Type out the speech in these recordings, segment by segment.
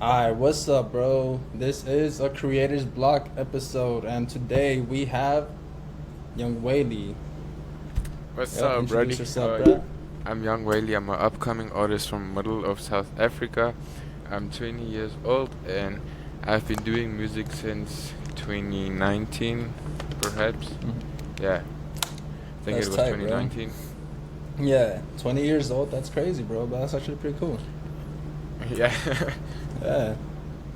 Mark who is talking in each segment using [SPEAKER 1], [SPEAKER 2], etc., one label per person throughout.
[SPEAKER 1] Alright, what's up, bro? This is a Creators Block episode, and today we have youngwhayleyy.
[SPEAKER 2] What's
[SPEAKER 1] Yep,
[SPEAKER 2] up,
[SPEAKER 1] introduce
[SPEAKER 2] buddy?
[SPEAKER 1] yourself, bro.
[SPEAKER 2] I'm youngwhayleyy. I'm an upcoming artist from middle of South Africa. I'm 20 years old and I've been doing music since 2019, perhaps. Yeah, I think
[SPEAKER 1] That's
[SPEAKER 2] it was
[SPEAKER 1] tight, bro.
[SPEAKER 2] 2019.
[SPEAKER 1] Yeah, 20 years old. That's crazy, bro. But that's actually pretty cool.
[SPEAKER 2] Yeah.
[SPEAKER 1] Yeah.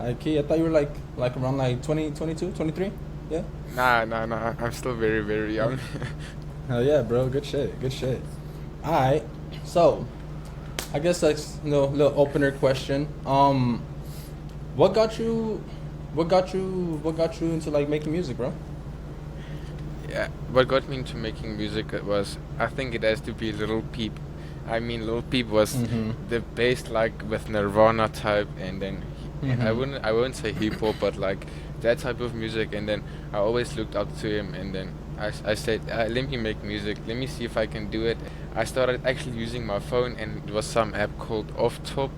[SPEAKER 1] I thought you were like around like 20, 22, 23. Yeah.
[SPEAKER 2] Nah. I'm still very, very young.
[SPEAKER 1] Hell yeah, bro. Good shit. Good shit. Alright. So, I guess that's little opener question. What got you? What got you into like making music, bro?
[SPEAKER 2] Yeah, what got me into making music was, I think it has to be Lil Peep. I mean, Lil Peep was the best, like with Nirvana type, and then I won't say hip hop, but like that type of music. And then I always looked up to him, and then I said, let me make music. Let me see if I can do it. I started actually using my phone, and it was some app called Off Top,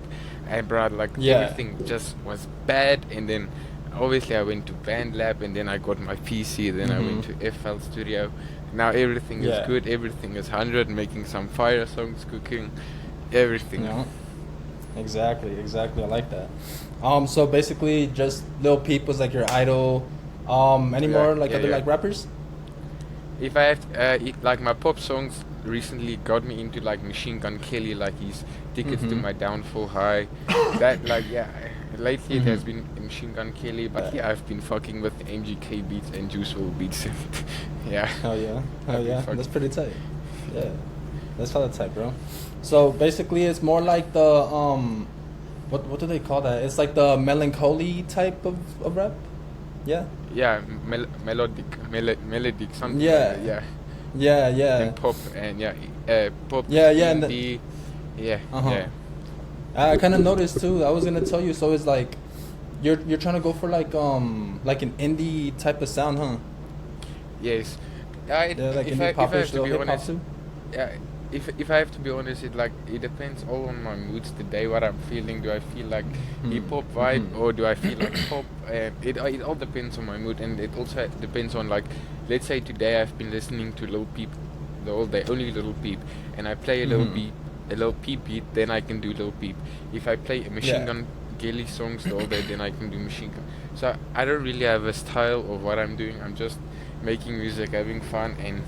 [SPEAKER 2] and bro, like
[SPEAKER 1] Yeah.
[SPEAKER 2] everything just was bad. And then obviously I went to BandLab, and then I got my PC. Then I went to FL Studio. Now everything
[SPEAKER 1] Yeah.
[SPEAKER 2] is good. Everything is 100. Making some fire songs, cooking, everything.
[SPEAKER 1] Yeah. Exactly. I like that. So basically, just Lil Peep was like your idol. Any more like other like rappers?
[SPEAKER 2] If I have like my pop songs recently got me into like Machine Gun Kelly, like his Tickets to My Downfall High. That lately it has been Machine Gun Kelly, but yeah, I've been fucking with MGK beats and Juice WRLD beats. Yeah.
[SPEAKER 1] Hell yeah.
[SPEAKER 2] I've been
[SPEAKER 1] That's
[SPEAKER 2] fucking-
[SPEAKER 1] pretty tight. Yeah. That's hella tight, bro. So basically, it's more like the what do they call that? It's like the melancholy type of rap. Yeah.
[SPEAKER 2] Yeah, melodic, something.
[SPEAKER 1] Yeah.
[SPEAKER 2] Like that,
[SPEAKER 1] Yeah.
[SPEAKER 2] and pop and pop.
[SPEAKER 1] Yeah, and
[SPEAKER 2] indie. Yeah.
[SPEAKER 1] Uh-huh.
[SPEAKER 2] Yeah.
[SPEAKER 1] I kind of noticed too. I was gonna tell you. So it's like you're trying to go for like an indie type of sound, huh?
[SPEAKER 2] Yes.
[SPEAKER 1] Yeah, like
[SPEAKER 2] if
[SPEAKER 1] indie
[SPEAKER 2] I
[SPEAKER 1] pop
[SPEAKER 2] have to be
[SPEAKER 1] hip hop
[SPEAKER 2] honest,
[SPEAKER 1] too.
[SPEAKER 2] yeah, if I have to be honest, it depends all on my moods today, what I'm feeling. Do I feel like hip hop vibe or do I feel like pop? It all depends on my mood, and it also depends on, like, let's say today I've been listening to Lil Peep the whole day, only Lil Peep, and I play a Lil Peep beat, then I can do Lil Peep. If I play a Machine
[SPEAKER 1] Yeah.
[SPEAKER 2] Gun Kelly songs the whole day, then I can do Machine Gun. So I don't really have a style of what I'm doing. I'm just making music, having fun, and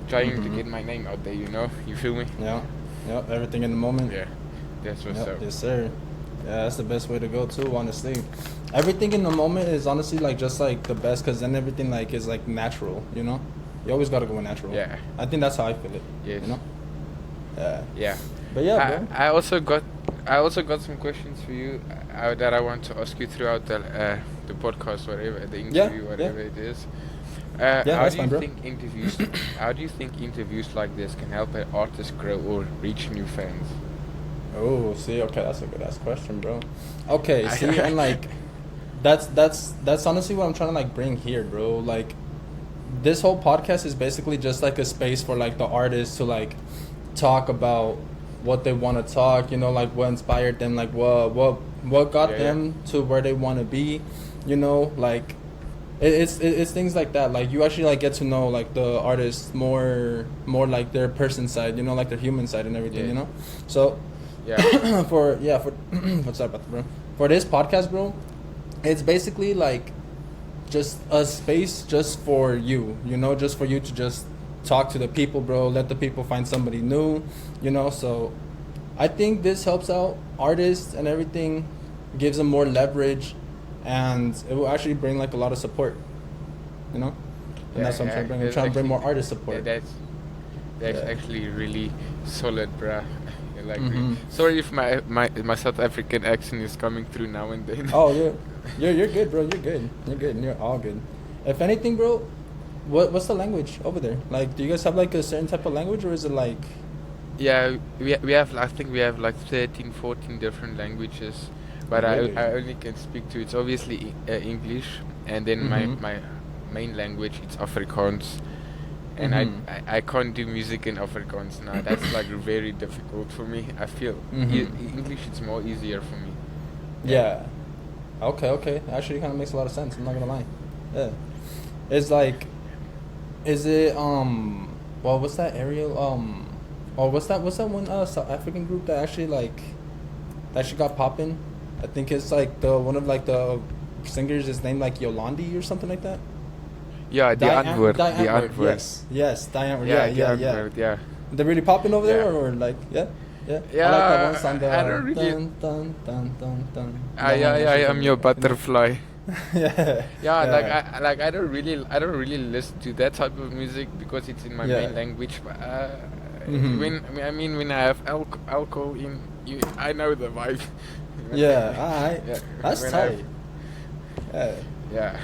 [SPEAKER 2] trying to get my name out there, You feel me?
[SPEAKER 1] Yeah. Yep. Everything in the moment.
[SPEAKER 2] Yeah. That's what's
[SPEAKER 1] Yep.
[SPEAKER 2] up.
[SPEAKER 1] Yes, sir. Yeah, that's the best way to go too. Honestly, everything in the moment is honestly like just like the best, because then everything like is like natural. You always gotta go natural.
[SPEAKER 2] Yeah.
[SPEAKER 1] I think that's how I feel it.
[SPEAKER 2] Yes.
[SPEAKER 1] Yeah.
[SPEAKER 2] Yeah.
[SPEAKER 1] But yeah, bro.
[SPEAKER 2] I also got some questions for you that I want to ask you throughout the podcast, whatever, the interview, whatever it is.
[SPEAKER 1] Yeah,
[SPEAKER 2] how
[SPEAKER 1] that's
[SPEAKER 2] do
[SPEAKER 1] fine,
[SPEAKER 2] you
[SPEAKER 1] bro.
[SPEAKER 2] think interviews? How do you think interviews like this can help an artist grow or reach new fans?
[SPEAKER 1] Oh, see, okay, that's a good ass question, bro. Okay, see, and like, that's honestly what I'm trying to like bring here, bro. Like, this whole podcast is basically just like a space for like the artists to like talk about what they want to talk. Like what inspired them, like what got them to where they want to be. Like, it's things like that. Like, you actually like get to know like the artist more like their person side. Like their human side and everything.
[SPEAKER 2] Yeah.
[SPEAKER 1] So.
[SPEAKER 2] Yeah.
[SPEAKER 1] for what's up, bro? For this podcast, bro, it's basically like just a space just for you, just for you to just talk to the people, bro. Let the people find somebody new, So I think this helps out artists and everything, gives them more leverage, and it will actually bring like a lot of support, And that's what I'm trying to bring. I'm trying to bring more artist support.
[SPEAKER 2] Yeah, that's
[SPEAKER 1] Yeah.
[SPEAKER 2] actually really solid, bruh. Like, sorry if my South African accent is coming through now and then.
[SPEAKER 1] Oh, you're good, bro. You're good. You're all good. If anything, bro, what's the language over there? Like, do you guys have like a certain type of language, or is it like?
[SPEAKER 2] Yeah, we have, I think we have like 13, 14 different languages, but
[SPEAKER 1] Really?
[SPEAKER 2] I only can speak to, it's obviously English, and then my main language, it's Afrikaans. And I can't do music in Afrikaans now. That's like very difficult for me. I feel English, it's more easier for me.
[SPEAKER 1] Yeah. Okay. Actually, kind of makes a lot of sense. I'm not gonna lie. Yeah. It's like, is it well, what's that Ariel or what's that one South African group that actually got popping? I think it's like the one of like the singers is named like Yolandi or something like that.
[SPEAKER 2] Yeah, the Antwoord. The
[SPEAKER 1] Antwoord.
[SPEAKER 2] Antwoord.
[SPEAKER 1] Yes, Die Antwoord.
[SPEAKER 2] Yeah,
[SPEAKER 1] Yeah. They're really popping over there, or like, yeah.
[SPEAKER 2] Yeah,
[SPEAKER 1] I like that one song.
[SPEAKER 2] I don't really.
[SPEAKER 1] Dun, dun, dun, dun, dun.
[SPEAKER 2] I am your butterfly.
[SPEAKER 1] Yeah.
[SPEAKER 2] I don't really listen to that type of music because it's in my main language. But when I have alcohol in, I know the vibe.
[SPEAKER 1] Yeah, alright.
[SPEAKER 2] Yeah.
[SPEAKER 1] That's tight.
[SPEAKER 2] Yeah.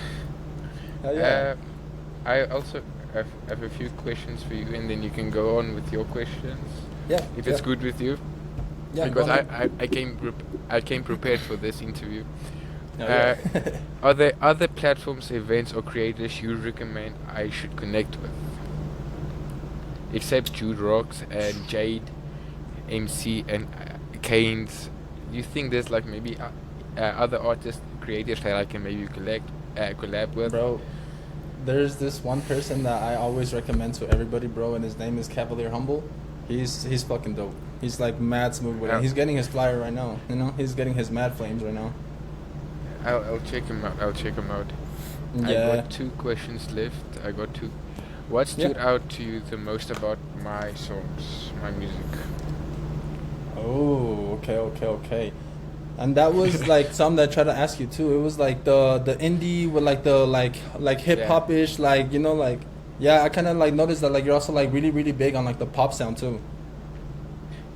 [SPEAKER 2] I also have a few questions for you, and then you can go on with your questions.
[SPEAKER 1] Yeah.
[SPEAKER 2] If it's good with you.
[SPEAKER 1] Yeah.
[SPEAKER 2] Because I came prepared for this interview.
[SPEAKER 1] Yeah.
[SPEAKER 2] Are there other platforms, events, or creators you recommend I should connect with? Except Jude Rocks and Jade, MC, and Keynes. Do you think there's like maybe other artists, creators that I can maybe collab with?
[SPEAKER 1] Bro, there's this one person that I always recommend to everybody, bro, and his name is Cavalier Humble. He's fucking dope. He's like mad smooth with it. He's getting his flyer right now. You know, he's getting his mad flames right now.
[SPEAKER 2] I'll check him out.
[SPEAKER 1] Yeah.
[SPEAKER 2] I got 2 questions left. What stood out to you the most about my songs, my music?
[SPEAKER 1] Oh, okay. And that was like something that I tried to ask you too. It was like the indie with like the like hip hop ish, like, you know, like, yeah, I kind of like noticed that like you're also like really really big on like the pop sound too.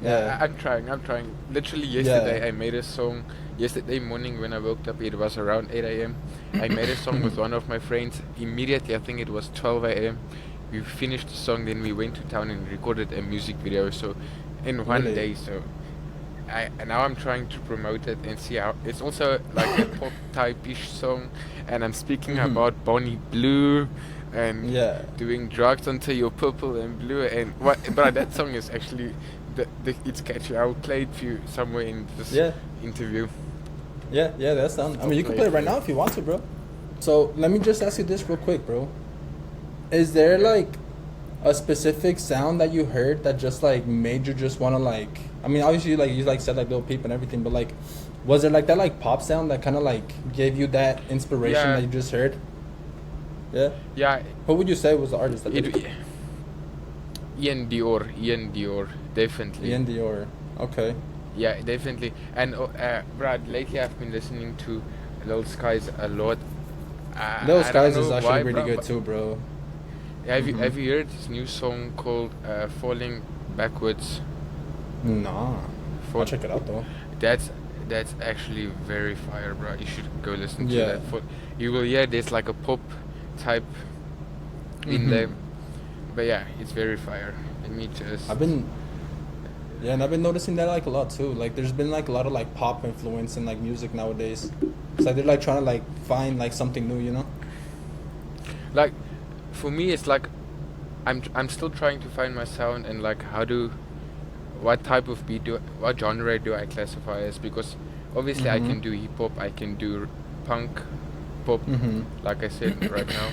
[SPEAKER 2] Yeah, I'm trying. Literally yesterday I made a song. Yesterday morning when I woke up, it was around 8 a.m. I made a song with one of my friends. Immediately, I think it was 12 a.m. We finished the song, then we went to town and recorded a music video. So in one day, so now I'm trying to promote it and see how it's also like a pop type-ish song, and I'm speaking about Bonnie Blue and doing drugs until you're purple and blue and what. But that song is actually it's catchy. I'll play it for you somewhere in this interview.
[SPEAKER 1] Yeah, that's done. I mean, you can play it right now if you want to, bro. So let me just ask you this real quick, bro. Is there like a specific sound that you heard that just like made you just want to like? I mean, obviously, like you like said like Lil Peep and everything, but like, was there like that like pop sound that kind of like gave you that inspiration that you just heard? Yeah.
[SPEAKER 2] Yeah.
[SPEAKER 1] Who would you say was the artist that did it?
[SPEAKER 2] Ian Dior, definitely.
[SPEAKER 1] Ian Dior. Okay.
[SPEAKER 2] Yeah, definitely. And Brad, lately I've been listening to Lil Skies a lot.
[SPEAKER 1] Lil Skies is actually really good too, bro.
[SPEAKER 2] Have you heard this new song called Falling Backwards?
[SPEAKER 1] Nah. I'll check it out though.
[SPEAKER 2] That's actually very fire, bro. You should go listen to that. You will hear there's like a pop type in there. But yeah, it's very fire. Let me just...
[SPEAKER 1] I've been noticing that like a lot too. Like there's been like a lot of like pop influence in like music nowadays. It's like they're like trying to like find like something new, you know?
[SPEAKER 2] Like for me it's like I'm still trying to find my sound and like what type of beat what genre do I classify as, because obviously I can do hip hop, I can do punk, pop, like I said right now.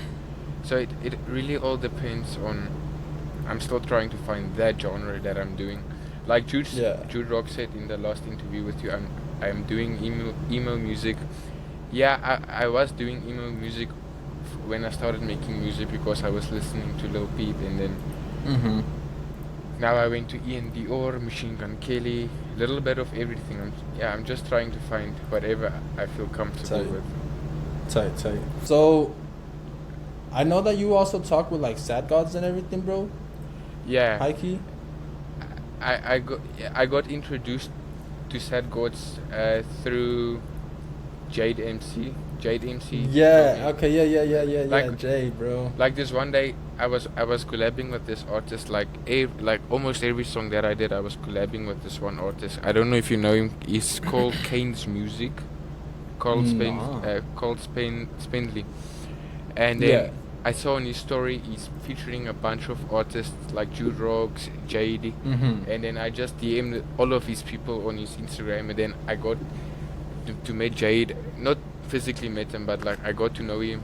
[SPEAKER 2] So it really all depends on. I'm still trying to find that genre that I'm doing. Like Jude Rock said in the last interview with you, I'm doing emo music. Yeah, I was doing emo music when I started making music because I was listening to Lil Peep, and then now I went to Ian Dior, Machine Gun Kelly, a little bit of everything. I'm just trying to find whatever I feel comfortable with.
[SPEAKER 1] Tight. So I know that you also talk with like Sad Gods and everything, bro.
[SPEAKER 2] Yeah.
[SPEAKER 1] High key.
[SPEAKER 2] I got introduced to Sad Gods through Jade MC.
[SPEAKER 1] Yeah. Okay. Yeah.
[SPEAKER 2] Like,
[SPEAKER 1] Jade, bro.
[SPEAKER 2] Like this one day, I was collabing with this artist. Like almost every song that I did, I was collabing with this one artist. I don't know if you know him. He's called Kane's Music. Called Spindley. And then I saw in his story he's featuring a bunch of artists like Jude Rocks, Jade, and then I just DM'd all of his people on his Instagram, and then I got to meet Jade, not physically met him, but like I got to know him,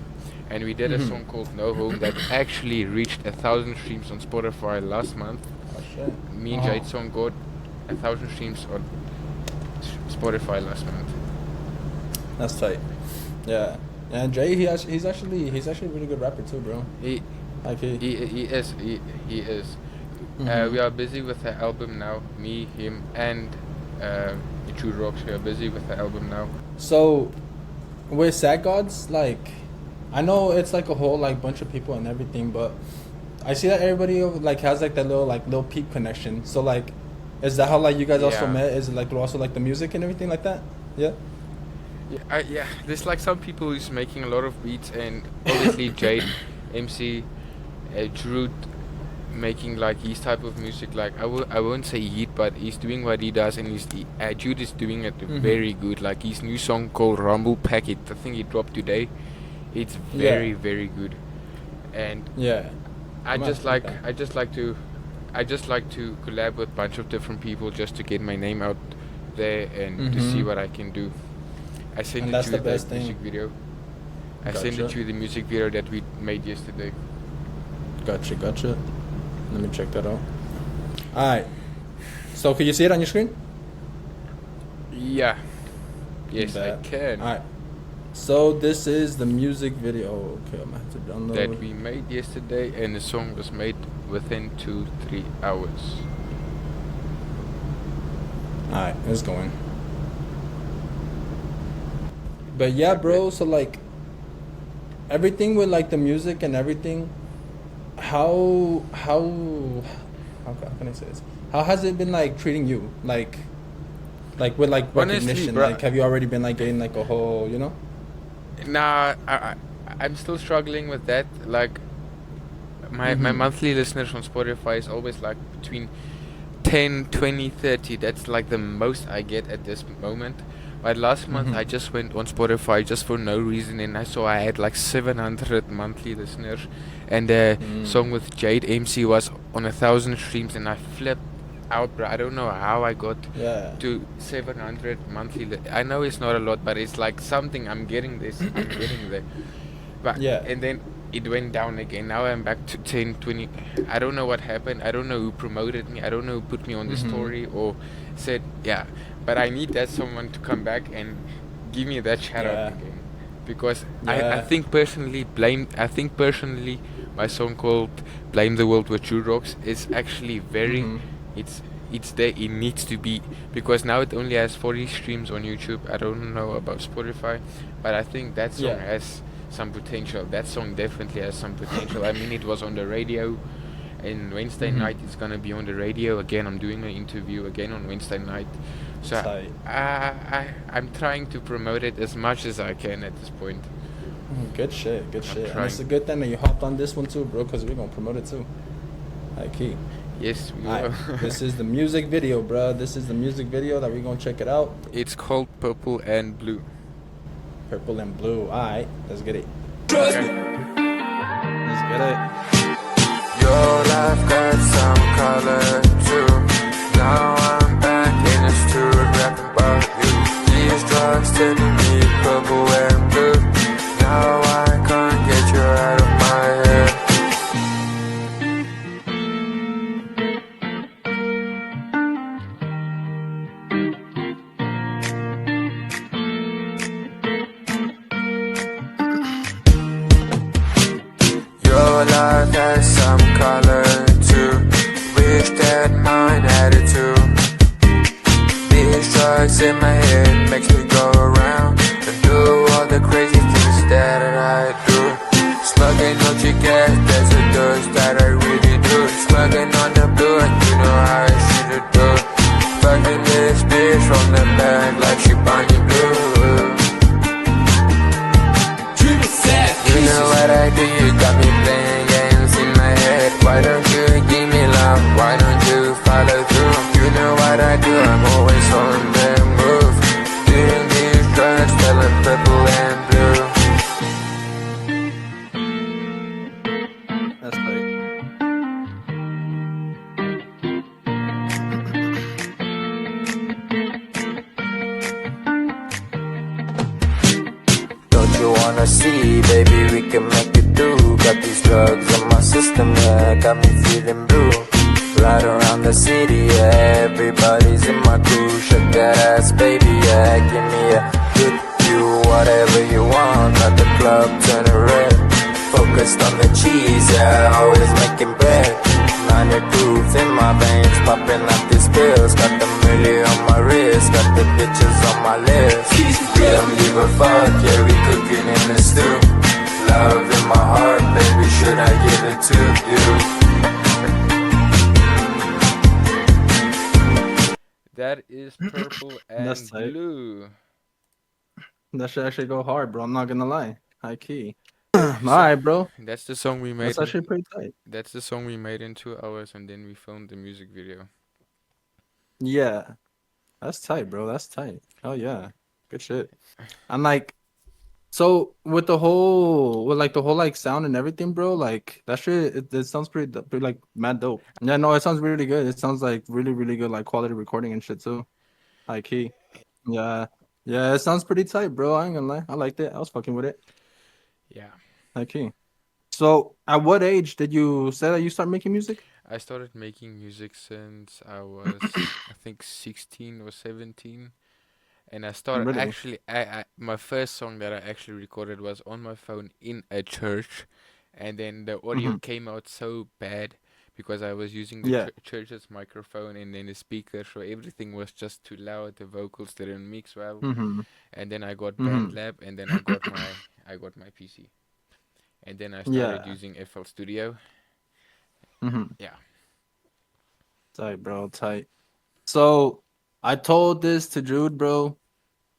[SPEAKER 2] and we did a song called No Home that actually reached 1,000 streams on Spotify last month.
[SPEAKER 1] Oh shit.
[SPEAKER 2] Me and Jade's song got 1,000 streams on Spotify last month.
[SPEAKER 1] That's tight. Yeah. And Jay, he's actually a really good rapper too, bro.
[SPEAKER 2] He is. We are busy with the album now. Me, him, and the True Rocks. We are busy with the album now.
[SPEAKER 1] So, with Sad Gods, like, I know it's like a whole like bunch of people and everything, but I see that everybody like has like that little peep connection. So like, is that how like you guys also met? Is it like also like the music and everything like that? Yeah.
[SPEAKER 2] Yeah. There's like some people who's making a lot of beats, and obviously Jade, MC, Drew, making like his type of music. Like I won't say heat, but he's doing what he does, and Jude is doing it very good. Like his new song called Rumble Packet, I think he dropped today. It's very good, and I just like to collab with a bunch of different people just to get my name out there and to see what I can do. I sent it to the music video. I sent it to the music video that we made yesterday.
[SPEAKER 1] Gotcha. Let me check that out. Alright. So can you see it on your screen?
[SPEAKER 2] Yeah. Yes, I can.
[SPEAKER 1] Alright. So this is the music video. Okay, I'm gonna have to download
[SPEAKER 2] that we made yesterday, and the song was made within 2-3 hours.
[SPEAKER 1] Alright, it's going. But yeah, bro, so like everything with like the music and everything, how can I say this? How has it been like treating you? Like with like recognition, honestly, like have you already been like getting like a whole, you know?
[SPEAKER 2] Nah, I'm still struggling with that. Like my monthly listeners on Spotify is always like between 10, 20, 30. That's like the most I get at this moment. But last month I just went on Spotify just for no reason, and I saw I had like 700 monthly listeners, and the song with Jade MC was on 1,000 streams, and I flipped out, bro. I don't know how I got to 700 monthly. I know it's not a lot, but it's like something. I'm getting this. I'm getting there. But and then it went down again. Now I'm back to 10, 20. I don't know what happened. I don't know who promoted me. I don't know who put me on the story or said but I need that someone to come back and give me that shout out again, because I think personally my song called Blame the World with True Rocks is actually very it's there. It needs to be, because now it only has 40 streams on YouTube. I don't know about Spotify, but I think that song has some potential. That song definitely has some potential. I mean, it was on the radio, and Wednesday night it's gonna be on the radio again. I'm doing an interview again on Wednesday night, so I'm trying to promote it as much as I can at this point.
[SPEAKER 1] Good shit. And it's a good thing that you hopped on this one too, bro, because we're gonna promote it too. Like key.
[SPEAKER 2] Yes, we will.
[SPEAKER 1] This is the music video, bro. This is the music video that we're gonna check it out.
[SPEAKER 2] It's called Purple and Blue.
[SPEAKER 1] Purple and Blue. Alright, let's get it.
[SPEAKER 2] Okay.
[SPEAKER 1] Let's get it.
[SPEAKER 3] Your life got some color too. Now I'm back in the studio rapping about you. These drugs telling me purple and blue. Now I can't get you out of my head. Your life has some color too. Wish that mine had it too. These drugs in my head makes me go around and do all the crazy things that I do. Smoking no gas, that's a dose that I really do. Smoking on the blue, and you know how I should do. Fucking this bitch from the back like she Bonnie Blue. You know what I do, you got me playing games in my head. Why don't you give me love, why don't you follow through? You know what I do, I'm always on the move. see, baby, we can make it do. Got these drugs in my system, yeah, got me feeling blue. Right around the city, yeah, everybody's in my crew. Shake that ass, baby, yeah, give me a good view. Whatever you want, got the club turning red. Focused on the cheese, yeah, always making bread. 90 proof in my veins, popping out these pills. Got the milli on my wrist, got the bitches on my list. We don't give a fuck, yeah, we cooking in the stew. Love in my heart, baby, should I give it to you?
[SPEAKER 2] That is Purple
[SPEAKER 1] That's
[SPEAKER 2] and
[SPEAKER 1] tight.
[SPEAKER 2] Blue.
[SPEAKER 1] That should actually go hard, bro. I'm not gonna lie. High key. All
[SPEAKER 2] So
[SPEAKER 1] right, bro.
[SPEAKER 2] that's the song we
[SPEAKER 1] That's
[SPEAKER 2] made in
[SPEAKER 1] actually pretty tight.
[SPEAKER 2] that's the song we made in 2 hours, and then we filmed the music video.
[SPEAKER 1] Yeah, that's tight, bro. That's tight. Oh yeah, good shit. I'm like, so with like the whole like sound and everything, bro. Like that shit, it sounds pretty like mad dope. Yeah, no, it sounds really good. It sounds like really good like quality recording and shit too. High key. Yeah, yeah, it sounds pretty tight, bro. I ain't gonna lie. I liked it. I was fucking with it.
[SPEAKER 2] Yeah.
[SPEAKER 1] High key. So, at what age did you say that you start making music?
[SPEAKER 2] I started making music since I was, I think, 16 or 17. And I started
[SPEAKER 1] Really?
[SPEAKER 2] actually, my first song that I actually recorded was on my phone in a church. And then the audio
[SPEAKER 1] Mm-hmm.
[SPEAKER 2] came out so bad because I was using the
[SPEAKER 1] Yeah.
[SPEAKER 2] church's microphone and then the speaker, so everything was just too loud. The vocals didn't mix well.
[SPEAKER 1] Mm-hmm.
[SPEAKER 2] And then I got
[SPEAKER 1] Mm-hmm.
[SPEAKER 2] BandLab, and then I got my PC. And then I started
[SPEAKER 1] Yeah.
[SPEAKER 2] using FL Studio.
[SPEAKER 1] Mm-hmm.
[SPEAKER 2] Yeah.
[SPEAKER 1] Tight, bro. Tight. So, I told this to Jude, bro.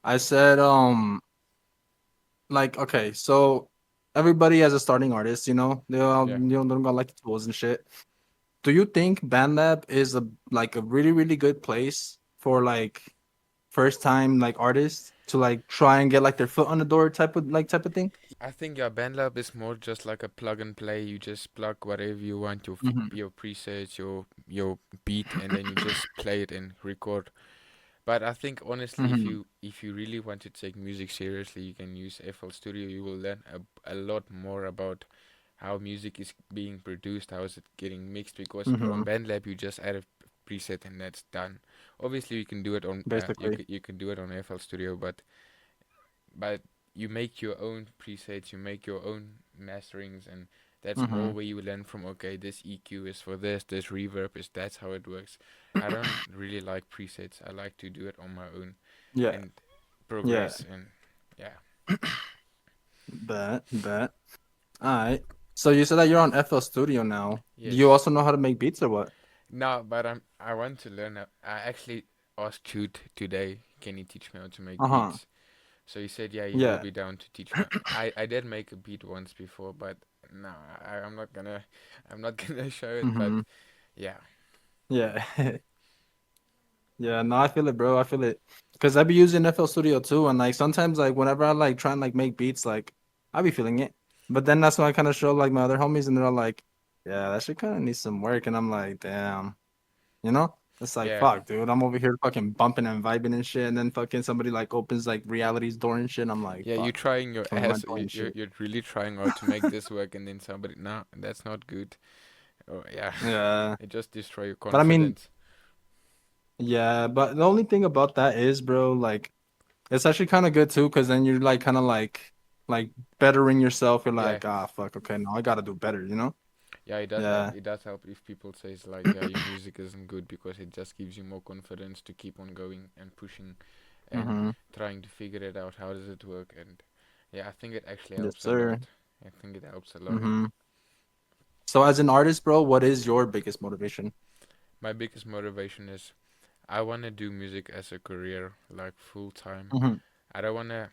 [SPEAKER 1] I said, like, okay, so everybody as a starting artist, they all,
[SPEAKER 2] Yeah.
[SPEAKER 1] they don't got like the tools and shit. Do you think BandLab is a really good place for like first time like artists to like try and get like their foot on the door type of thing?
[SPEAKER 2] I think your BandLab is more just like a plug and play. You just plug whatever you want,
[SPEAKER 1] Mm-hmm.
[SPEAKER 2] your presets, your beat, and then you just play it and record. But I think honestly, if
[SPEAKER 1] Mm-hmm.
[SPEAKER 2] you really want to take music seriously, you can use FL Studio. You will learn a lot more about how music is being produced, how is it getting mixed. Because on
[SPEAKER 1] Mm-hmm.
[SPEAKER 2] BandLab, you just add a preset and that's done. Obviously, you can do it on
[SPEAKER 1] Basically.
[SPEAKER 2] you can do it on FL Studio, but you make your own presets, you make your own masterings, and that's
[SPEAKER 1] Mm-hmm.
[SPEAKER 2] more where you learn from. Okay, this EQ is for this reverb is that's how it works. I don't really like presets. I like to do it on my own
[SPEAKER 1] Yeah.
[SPEAKER 2] and
[SPEAKER 1] Yeah.
[SPEAKER 2] progress and yeah.
[SPEAKER 1] Bet. All right. So you said that you're on FL Studio now. Do you
[SPEAKER 2] Yes.
[SPEAKER 1] also know how to make beats or what?
[SPEAKER 2] No, but I want to learn. I actually asked Jude today, can you teach me how to make
[SPEAKER 1] Uh-huh.
[SPEAKER 2] beats? So he said, yeah, he will
[SPEAKER 1] Yeah.
[SPEAKER 2] be down to teach me. I did make a beat once before, but no, I'm not gonna show it. But
[SPEAKER 1] Mm-hmm.
[SPEAKER 2] yeah,
[SPEAKER 1] Yeah. Yeah, no, I feel it, bro. I feel it. Cause I be using FL Studio too, and like sometimes like whenever I like try and like make beats, like I be feeling it. But then that's when I kind of show like my other homies, and they're all like, "Yeah, that shit kind of needs some work," and I'm like, "Damn," you know? It's like,
[SPEAKER 2] yeah,
[SPEAKER 1] fuck, dude. I'm over here fucking bumping and vibing and shit, and then fucking somebody like opens like reality's door and shit. I'm like,
[SPEAKER 2] yeah. You're
[SPEAKER 1] fuck,
[SPEAKER 2] trying your
[SPEAKER 1] what am I
[SPEAKER 2] ass.
[SPEAKER 1] doing? Shit.
[SPEAKER 2] You're really trying hard to make this work, and then somebody, no, that's not good. Oh yeah,
[SPEAKER 1] Yeah,
[SPEAKER 2] it just destroy your
[SPEAKER 1] but I mean,
[SPEAKER 2] confidence.
[SPEAKER 1] yeah, but the only thing about that is, bro, like. It's actually kind of good too, because then you're like kind of like bettering yourself. You're
[SPEAKER 2] Yeah,
[SPEAKER 1] like, ah, fuck, okay, no, I gotta do better, you know?
[SPEAKER 2] yeah. It does help.
[SPEAKER 1] Yeah.
[SPEAKER 2] It does help if people says like, yeah, your music isn't good because it just gives you more confidence to keep on going and pushing and
[SPEAKER 1] Mm-hmm.
[SPEAKER 2] trying to figure it out. How does it work? And yeah, I think it actually
[SPEAKER 1] Yes,
[SPEAKER 2] helps a
[SPEAKER 1] sir.
[SPEAKER 2] lot. I think it helps a lot.
[SPEAKER 1] Mm-hmm. So as an artist, bro, what is your biggest motivation?
[SPEAKER 2] My biggest motivation is I want to do music as a career, like full time.
[SPEAKER 1] Mm-hmm.
[SPEAKER 2] I don't want to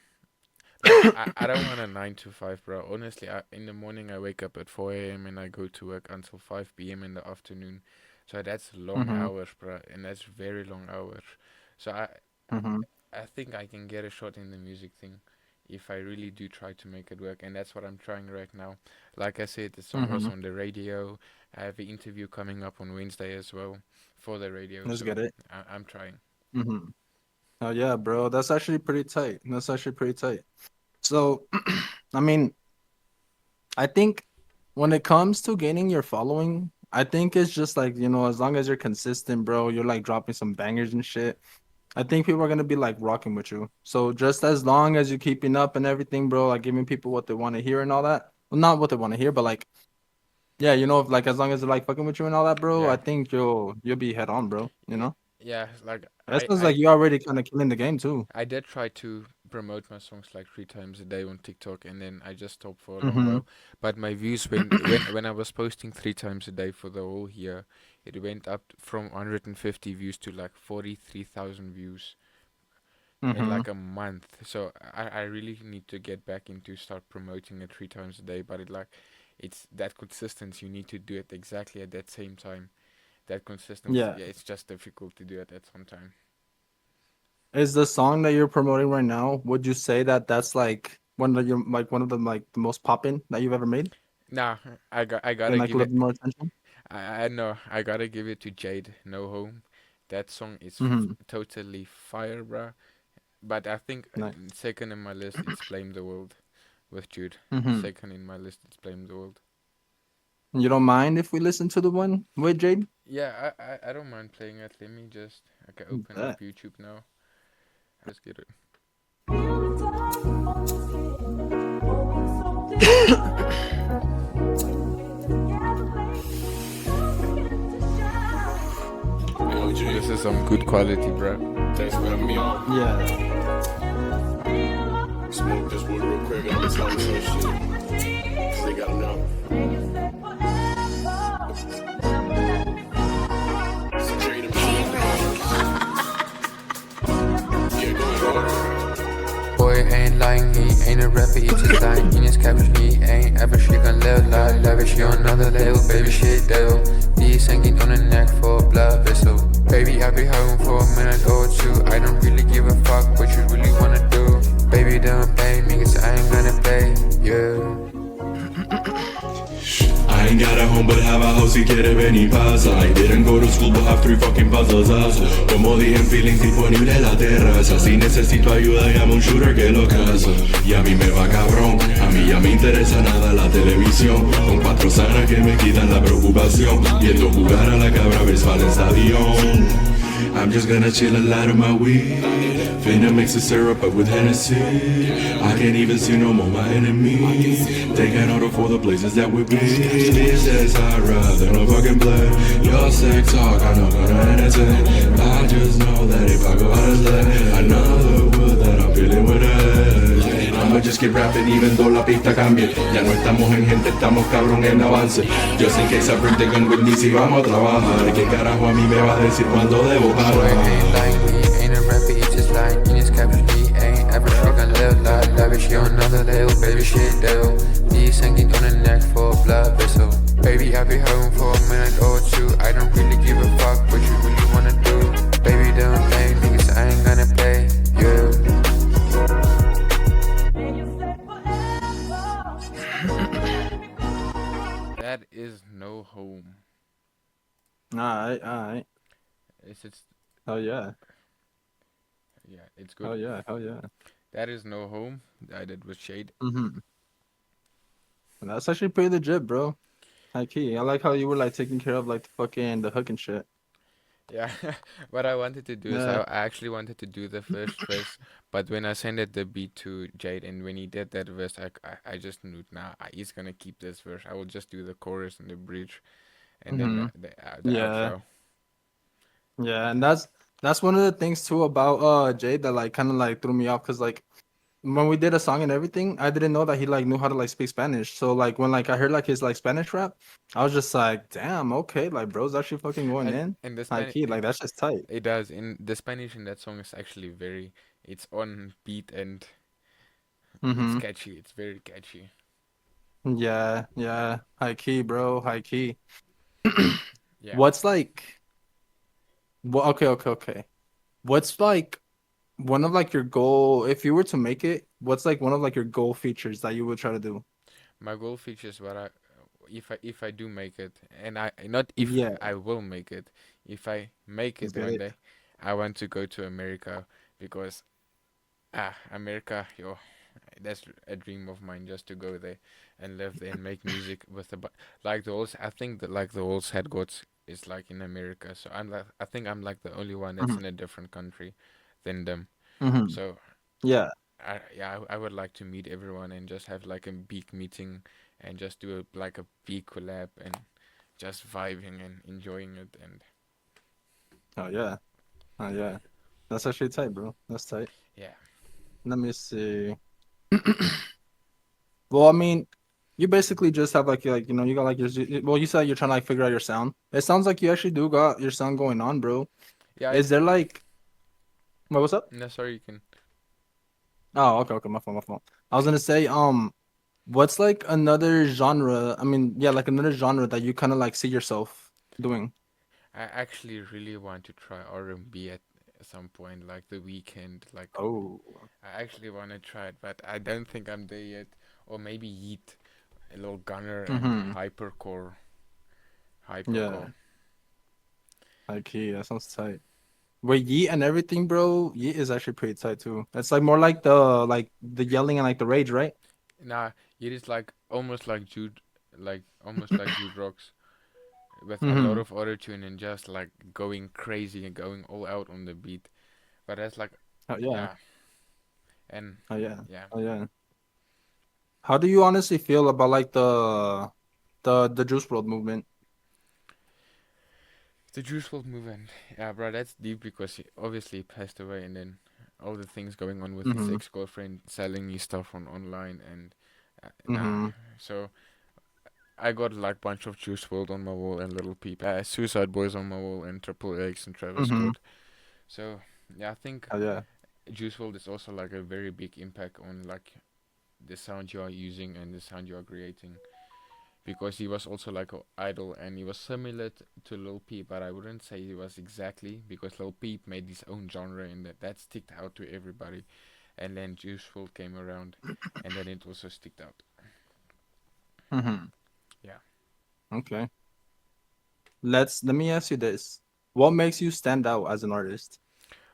[SPEAKER 2] like I don't want a 9 to 5, bro. Honestly, in the morning I wake up at 4 a.m. and I go to work until 5 p.m. in the afternoon. So that's long
[SPEAKER 1] Mm-hmm.
[SPEAKER 2] hours, bro, and that's very long hours. So
[SPEAKER 1] Mm-hmm.
[SPEAKER 2] I think I can get a shot in the music thing if I really do try to make it work, and that's what I'm trying right now. Like I said, the song was
[SPEAKER 1] Mm-hmm.
[SPEAKER 2] on the radio. I have an interview coming up on Wednesday as well for the radio,
[SPEAKER 1] Let's
[SPEAKER 2] so
[SPEAKER 1] get it.
[SPEAKER 2] I'm trying.
[SPEAKER 1] Mm-hmm. Oh yeah, bro, that's actually pretty tight. That's actually pretty tight. So I mean, I think when it comes to gaining your following, I think it's just like, as long as you're consistent, bro, you're like dropping some bangers and shit. I think people are gonna be like rocking with you. So just as long as you're keeping up and everything, bro, like giving people what they want to hear and all that. Well, not what they want to hear, but like, yeah, if, like as long as they're like fucking with you and all that, bro, I
[SPEAKER 2] Yeah.
[SPEAKER 1] think you'll be head on, bro.
[SPEAKER 2] Yeah, like
[SPEAKER 1] That sounds like you already kind of killing the game too.
[SPEAKER 2] I did try to promote my songs like 3 times a day on TikTok, and then I just stopped for a long
[SPEAKER 1] Mm-hmm.
[SPEAKER 2] while. But my views when I was posting 3 times a day for the whole year, it went up from 150 views to like 43,000 views in
[SPEAKER 1] Mm-hmm.
[SPEAKER 2] like a month. So I really need to get back into start promoting it 3 times a day. But it's that consistency. You need to do it exactly at that same time. That consistency,
[SPEAKER 1] Yeah.
[SPEAKER 2] yeah, it's just difficult to do it at some time.
[SPEAKER 1] Is the song that you're promoting right now, would you say that that's like one of the like the most poppin' that you've ever made?
[SPEAKER 2] Nah, I
[SPEAKER 1] And
[SPEAKER 2] gotta
[SPEAKER 1] like a
[SPEAKER 2] give
[SPEAKER 1] little
[SPEAKER 2] it.
[SPEAKER 1] bit more attention?
[SPEAKER 2] I know. I gotta give it to Jade. No Home. That song is
[SPEAKER 1] Mm-hmm.
[SPEAKER 2] totally fire, bruh. But I think
[SPEAKER 1] Nice.
[SPEAKER 2] second in my list it's Blame the World with Jude.
[SPEAKER 1] Mm-hmm.
[SPEAKER 2] Second in my list it's Blame the World.
[SPEAKER 1] You don't mind if we listen to the one with Jade?
[SPEAKER 2] Yeah, I don't mind playing it. Let me just okay open up
[SPEAKER 1] Bet.
[SPEAKER 2] YouTube now. Let's get it.
[SPEAKER 4] Yo, G,
[SPEAKER 2] This is some good quality, bruh.
[SPEAKER 4] thanks for having me on.
[SPEAKER 1] Yeah.
[SPEAKER 4] Smoke this wood real quick and I'm gonna tell you some shit. 'Cause they gotta know. It's a trade of Yeah, go ahead.
[SPEAKER 3] Boy ain't lying, he ain't a rapper, he just lying in his caption. He ain't ever she gon' live like lavish. You another level, baby shit devil. These hanging on the neck for a blood vessel. Baby, I'll be home for a minute or two. I don't really give a fuck what you really wanna do. Baby, don't play me, cause I ain't gonna play you.
[SPEAKER 5] I ain't got a home but have a house si quiere venir pasa. I didn't go to school but have 3 fucking puzzles. Como dije en feelings disponible en la terraza. Si necesito ayuda llamo un shooter que lo casa. Y a mí me va cabrón, a mí ya me interesa nada la televisión. Con 4 sanas que me quitan la preocupación. Viendo jugar a la cabra ves al estadio. I'm just gonna chill and light on my weed. Finna mix the syrup up with Hennessy. I can't even see no more my enemies. Taking order for the places that we be. These days I'd rather no fucking play. Your sex talk, I'm not gonna entertain. I just know that if I go out of slay, another word that I'm feeling with it. I'ma just keep rapping even though la pista cambie. Ya no estamos en gente, estamos cabrón en avance. Just in case I bring the gun with me si vamos a trabajar. ¿Qué carajo a mí me va a decir cuando debo
[SPEAKER 3] Boy
[SPEAKER 5] parar?
[SPEAKER 3] ain't lying, he ain't a rapper, he just lying in his caption. He ain't ever she gon' live like lavish. You another level, baby shit devil. These hanging on the neck for a blood vessel. Baby, I'll be home for a minute or two. I don't really give a fuck what you really wanna do. Baby, don't play me, cause I ain't gonna play you.
[SPEAKER 2] That is No Home.
[SPEAKER 1] Alright.
[SPEAKER 2] It's
[SPEAKER 1] Hell yeah.
[SPEAKER 2] yeah, it's good.
[SPEAKER 1] Hell yeah. Hell yeah.
[SPEAKER 2] That is No Home. I did with Shade.
[SPEAKER 1] Mm-hmm. That's actually pretty legit, bro. High key. I like how you were like taking care of like the hook and shit.
[SPEAKER 2] Yeah, what I wanted to do is
[SPEAKER 1] Yeah.
[SPEAKER 2] I actually wanted to do the first verse, but when I sent it the beat to Jade and when he did that verse, I just knew nah, he's gonna keep this verse. I will just do the chorus and the bridge, and then
[SPEAKER 1] Mm-hmm.
[SPEAKER 2] the
[SPEAKER 1] Yeah.
[SPEAKER 2] outro.
[SPEAKER 1] Yeah, and that's one of the things too about Jade that like kind of like threw me off because like when we did a song and everything, I didn't know that he like knew how to like speak Spanish. So like when like I heard like his like Spanish rap, I was just like, damn, okay, like bro's actually fucking going
[SPEAKER 2] And
[SPEAKER 1] in.
[SPEAKER 2] and the
[SPEAKER 1] High
[SPEAKER 2] Spanish
[SPEAKER 1] key, like that's just tight.
[SPEAKER 2] it does. In the Spanish in that song is actually very. It's on beat and it's
[SPEAKER 1] Mm-hmm.
[SPEAKER 2] catchy. It's very catchy.
[SPEAKER 1] Yeah. High key, bro. High key.
[SPEAKER 2] Yeah,
[SPEAKER 1] What's like well, okay. What's like one of like your goal if you were to make it, what's like one of like your goal features that you would try to do?
[SPEAKER 2] my goal features what I if I do make it, and I not if
[SPEAKER 1] Yeah,
[SPEAKER 2] I will make it. If I make
[SPEAKER 1] let's
[SPEAKER 2] it
[SPEAKER 1] get
[SPEAKER 2] one
[SPEAKER 1] it.
[SPEAKER 2] day, I want to go to America because America, yo, that's a dream of mine, just to go there and live there and make music with like the whole. I think that like the whole sad gods is like in America, so I think I'm like the only one that's
[SPEAKER 1] Mhm.
[SPEAKER 2] in a different country than them.
[SPEAKER 1] Mhm.
[SPEAKER 2] So
[SPEAKER 1] Yeah.
[SPEAKER 2] I would like to meet everyone and just have like a big meeting and just do like a big collab and just vibing and enjoying it and
[SPEAKER 1] Oh yeah. Oh yeah. That's actually tight, bro. That's tight.
[SPEAKER 2] yeah.
[SPEAKER 1] Let me see. Well, I mean, you basically just have like you got like well, you said you're trying to like figure out your sound. It sounds like you actually do got your sound going on, bro.
[SPEAKER 2] Yeah,
[SPEAKER 1] Is there like what's up?
[SPEAKER 2] no, sorry, you can.
[SPEAKER 1] Oh, okay, okay, my phone, my phone. I was gonna say, what's like another genre? I mean, yeah, like another genre that you kind of like see yourself doing.
[SPEAKER 2] I actually really want to try R&B at some point, like the weekend. Like
[SPEAKER 1] Oh.
[SPEAKER 2] I actually want to try it, but I don't think I'm there yet. Or maybe Yeet, a little Gunner and
[SPEAKER 1] Mm-hmm.
[SPEAKER 2] Hypercore. Hypercore.
[SPEAKER 1] Yeah. Like, yeah, that sounds tight. Wait, Yeet and everything, bro. Yeet is actually pretty tight too. It's like more like the yelling and like the rage, right?
[SPEAKER 2] Nah, it is like almost like Jude Rocks, with a lot
[SPEAKER 1] Mm-hmm.
[SPEAKER 2] of autotune and just like going crazy and going all out on the beat. But that's like,
[SPEAKER 1] Oh yeah.
[SPEAKER 2] yeah, and
[SPEAKER 1] Oh yeah.
[SPEAKER 2] yeah,
[SPEAKER 1] Oh yeah. How do you honestly feel about like the Juice World movement?
[SPEAKER 2] the Juice WRLD movement. Yeah, bro, that's deep because he obviously passed away, and then all the things going on with his
[SPEAKER 1] Mm-hmm.
[SPEAKER 2] ex-girlfriend selling his stuff on online, and nah.
[SPEAKER 1] Mm-hmm.
[SPEAKER 2] So I got like bunch of Juice WRLD on my wall and Little Peep, Suicide Boys on my wall and Triple X and Travis
[SPEAKER 1] Mm-hmm.
[SPEAKER 2] Scott. So yeah, I think
[SPEAKER 1] Oh yeah.
[SPEAKER 2] Juice WRLD is also like a very big impact on like the sound you are using and the sound you are creating, because he was also like an idol and he was similar to Lil Peep, but I wouldn't say he was exactly, because Lil Peep made his own genre and that sticked out to everybody, and then Juice WRLD came around, and then it also sticked out.
[SPEAKER 1] Mm-hmm.
[SPEAKER 2] Yeah.
[SPEAKER 1] Okay. Let me ask you this. What makes you stand out as an artist?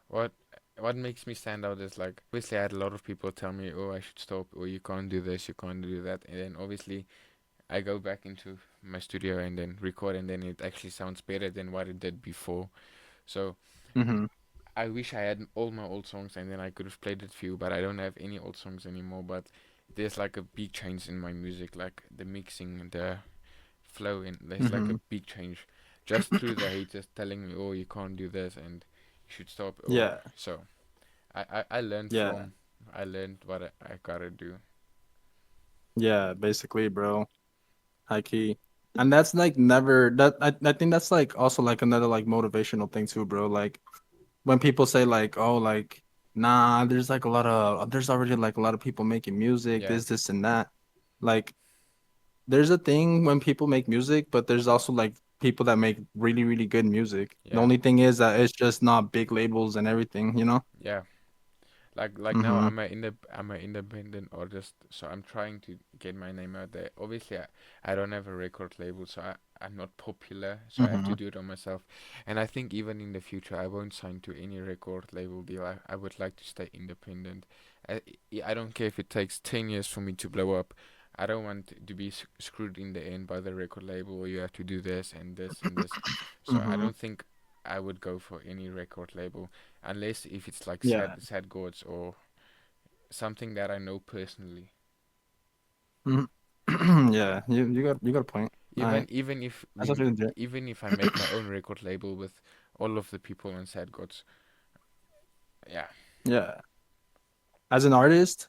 [SPEAKER 2] What what makes me stand out is like, obviously I had a lot of people tell me, oh, I should stop, or you can't do this, you can't do that, and then obviously I go back into my studio and then record, and then it actually sounds better than what it did before. So
[SPEAKER 1] Mm-hmm.
[SPEAKER 2] I wish I had all my old songs and then I could have played it for you, but I don't have any old songs anymore. But there's like a big change in my music, like the mixing, the flow, and there's like a
[SPEAKER 1] Mm-hmm.
[SPEAKER 2] big change just through the haters telling me, oh, you can't do this and you should stop. Or
[SPEAKER 1] Yeah.
[SPEAKER 2] so I learned
[SPEAKER 1] Yeah.
[SPEAKER 2] from, I learned what I gotta do.
[SPEAKER 1] Yeah, basically, bro. High key. And that's like never that I think that's like also like another like motivational thing too, bro. Like when people say like, oh, like, nah, there's already like a lot of people making music,
[SPEAKER 2] Yeah,
[SPEAKER 1] this, and that. Like, there's a thing when people make music, but there's also like people that make really, really good music. The
[SPEAKER 2] yeah,
[SPEAKER 1] only thing is that it's just not big labels and everything, you know?
[SPEAKER 2] yeah. Like now
[SPEAKER 1] Mm-hmm.
[SPEAKER 2] I'm an independent artist, so I'm trying to get my name out there. Obviously, I don't have a record label, so I'm not popular, so I have
[SPEAKER 1] Mm-hmm.
[SPEAKER 2] to do it on myself. And I think even in the future, I won't sign to any record label deal. I would like to stay independent. I don't care if it takes 10 years for me to blow up. I don't want to be screwed in the end by the record label, or you have to do this and this and this. So I
[SPEAKER 1] Mm-hmm.
[SPEAKER 2] don't think I would go for any record label, unless if it's like
[SPEAKER 1] Yeah.
[SPEAKER 2] sad gods or something that I know personally.
[SPEAKER 1] Mhm. Yeah, you got a point. All
[SPEAKER 2] Even
[SPEAKER 1] right.
[SPEAKER 2] even if
[SPEAKER 1] That's
[SPEAKER 2] we
[SPEAKER 1] actually legit.
[SPEAKER 2] even if I make my own record label with all of the people on sad gods, yeah,
[SPEAKER 1] Yeah. As an artist,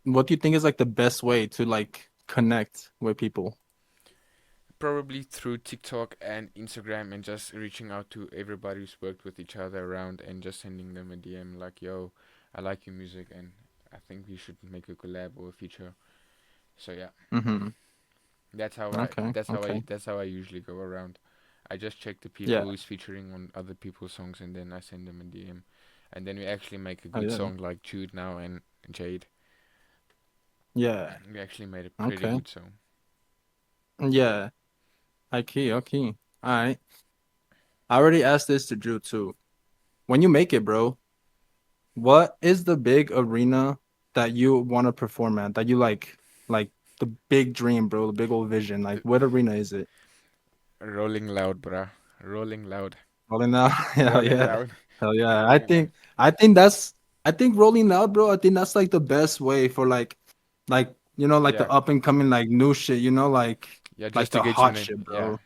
[SPEAKER 1] what do you think is like the best way to like connect with people?
[SPEAKER 2] probably through TikTok and Instagram, and just reaching out to everybody who's worked with each other around and just sending them a DM like, yo, I like your music and I think we should make a collab or a feature. So yeah,
[SPEAKER 1] Mm-hmm. Okay. Okay.
[SPEAKER 2] that's how I usually go around. I just check the people
[SPEAKER 1] Yeah.
[SPEAKER 2] who's featuring on other people's songs, and then I send them a DM, and then we actually make a
[SPEAKER 1] Oh
[SPEAKER 2] good
[SPEAKER 1] yeah.
[SPEAKER 2] song like Jude now and Jade.
[SPEAKER 1] Yeah.
[SPEAKER 2] We actually made a pretty
[SPEAKER 1] Okay.
[SPEAKER 2] good song.
[SPEAKER 1] Yeah. Okay. Okay. All right. I already asked this to Drew too. When you make it, bro, what is the big arena? that you want to perform at, that you like the big dream, bro, the big old vision. Like,
[SPEAKER 2] The
[SPEAKER 1] what arena is it?
[SPEAKER 2] Rolling Loud, bruh. Rolling Loud.
[SPEAKER 1] Rolling Loud. Hell
[SPEAKER 2] Rolling
[SPEAKER 1] yeah.
[SPEAKER 2] Loud.
[SPEAKER 1] Hell yeah. I
[SPEAKER 2] Rolling Loud.
[SPEAKER 1] think I think that's I think Rolling Loud, bro. I think that's like the best way for like like
[SPEAKER 2] Yeah.
[SPEAKER 1] the up and coming like new shit,
[SPEAKER 2] Yeah,
[SPEAKER 1] like
[SPEAKER 2] just to
[SPEAKER 1] the
[SPEAKER 2] get your
[SPEAKER 1] hot
[SPEAKER 2] name.
[SPEAKER 1] shit,
[SPEAKER 2] Yeah.
[SPEAKER 1] bro.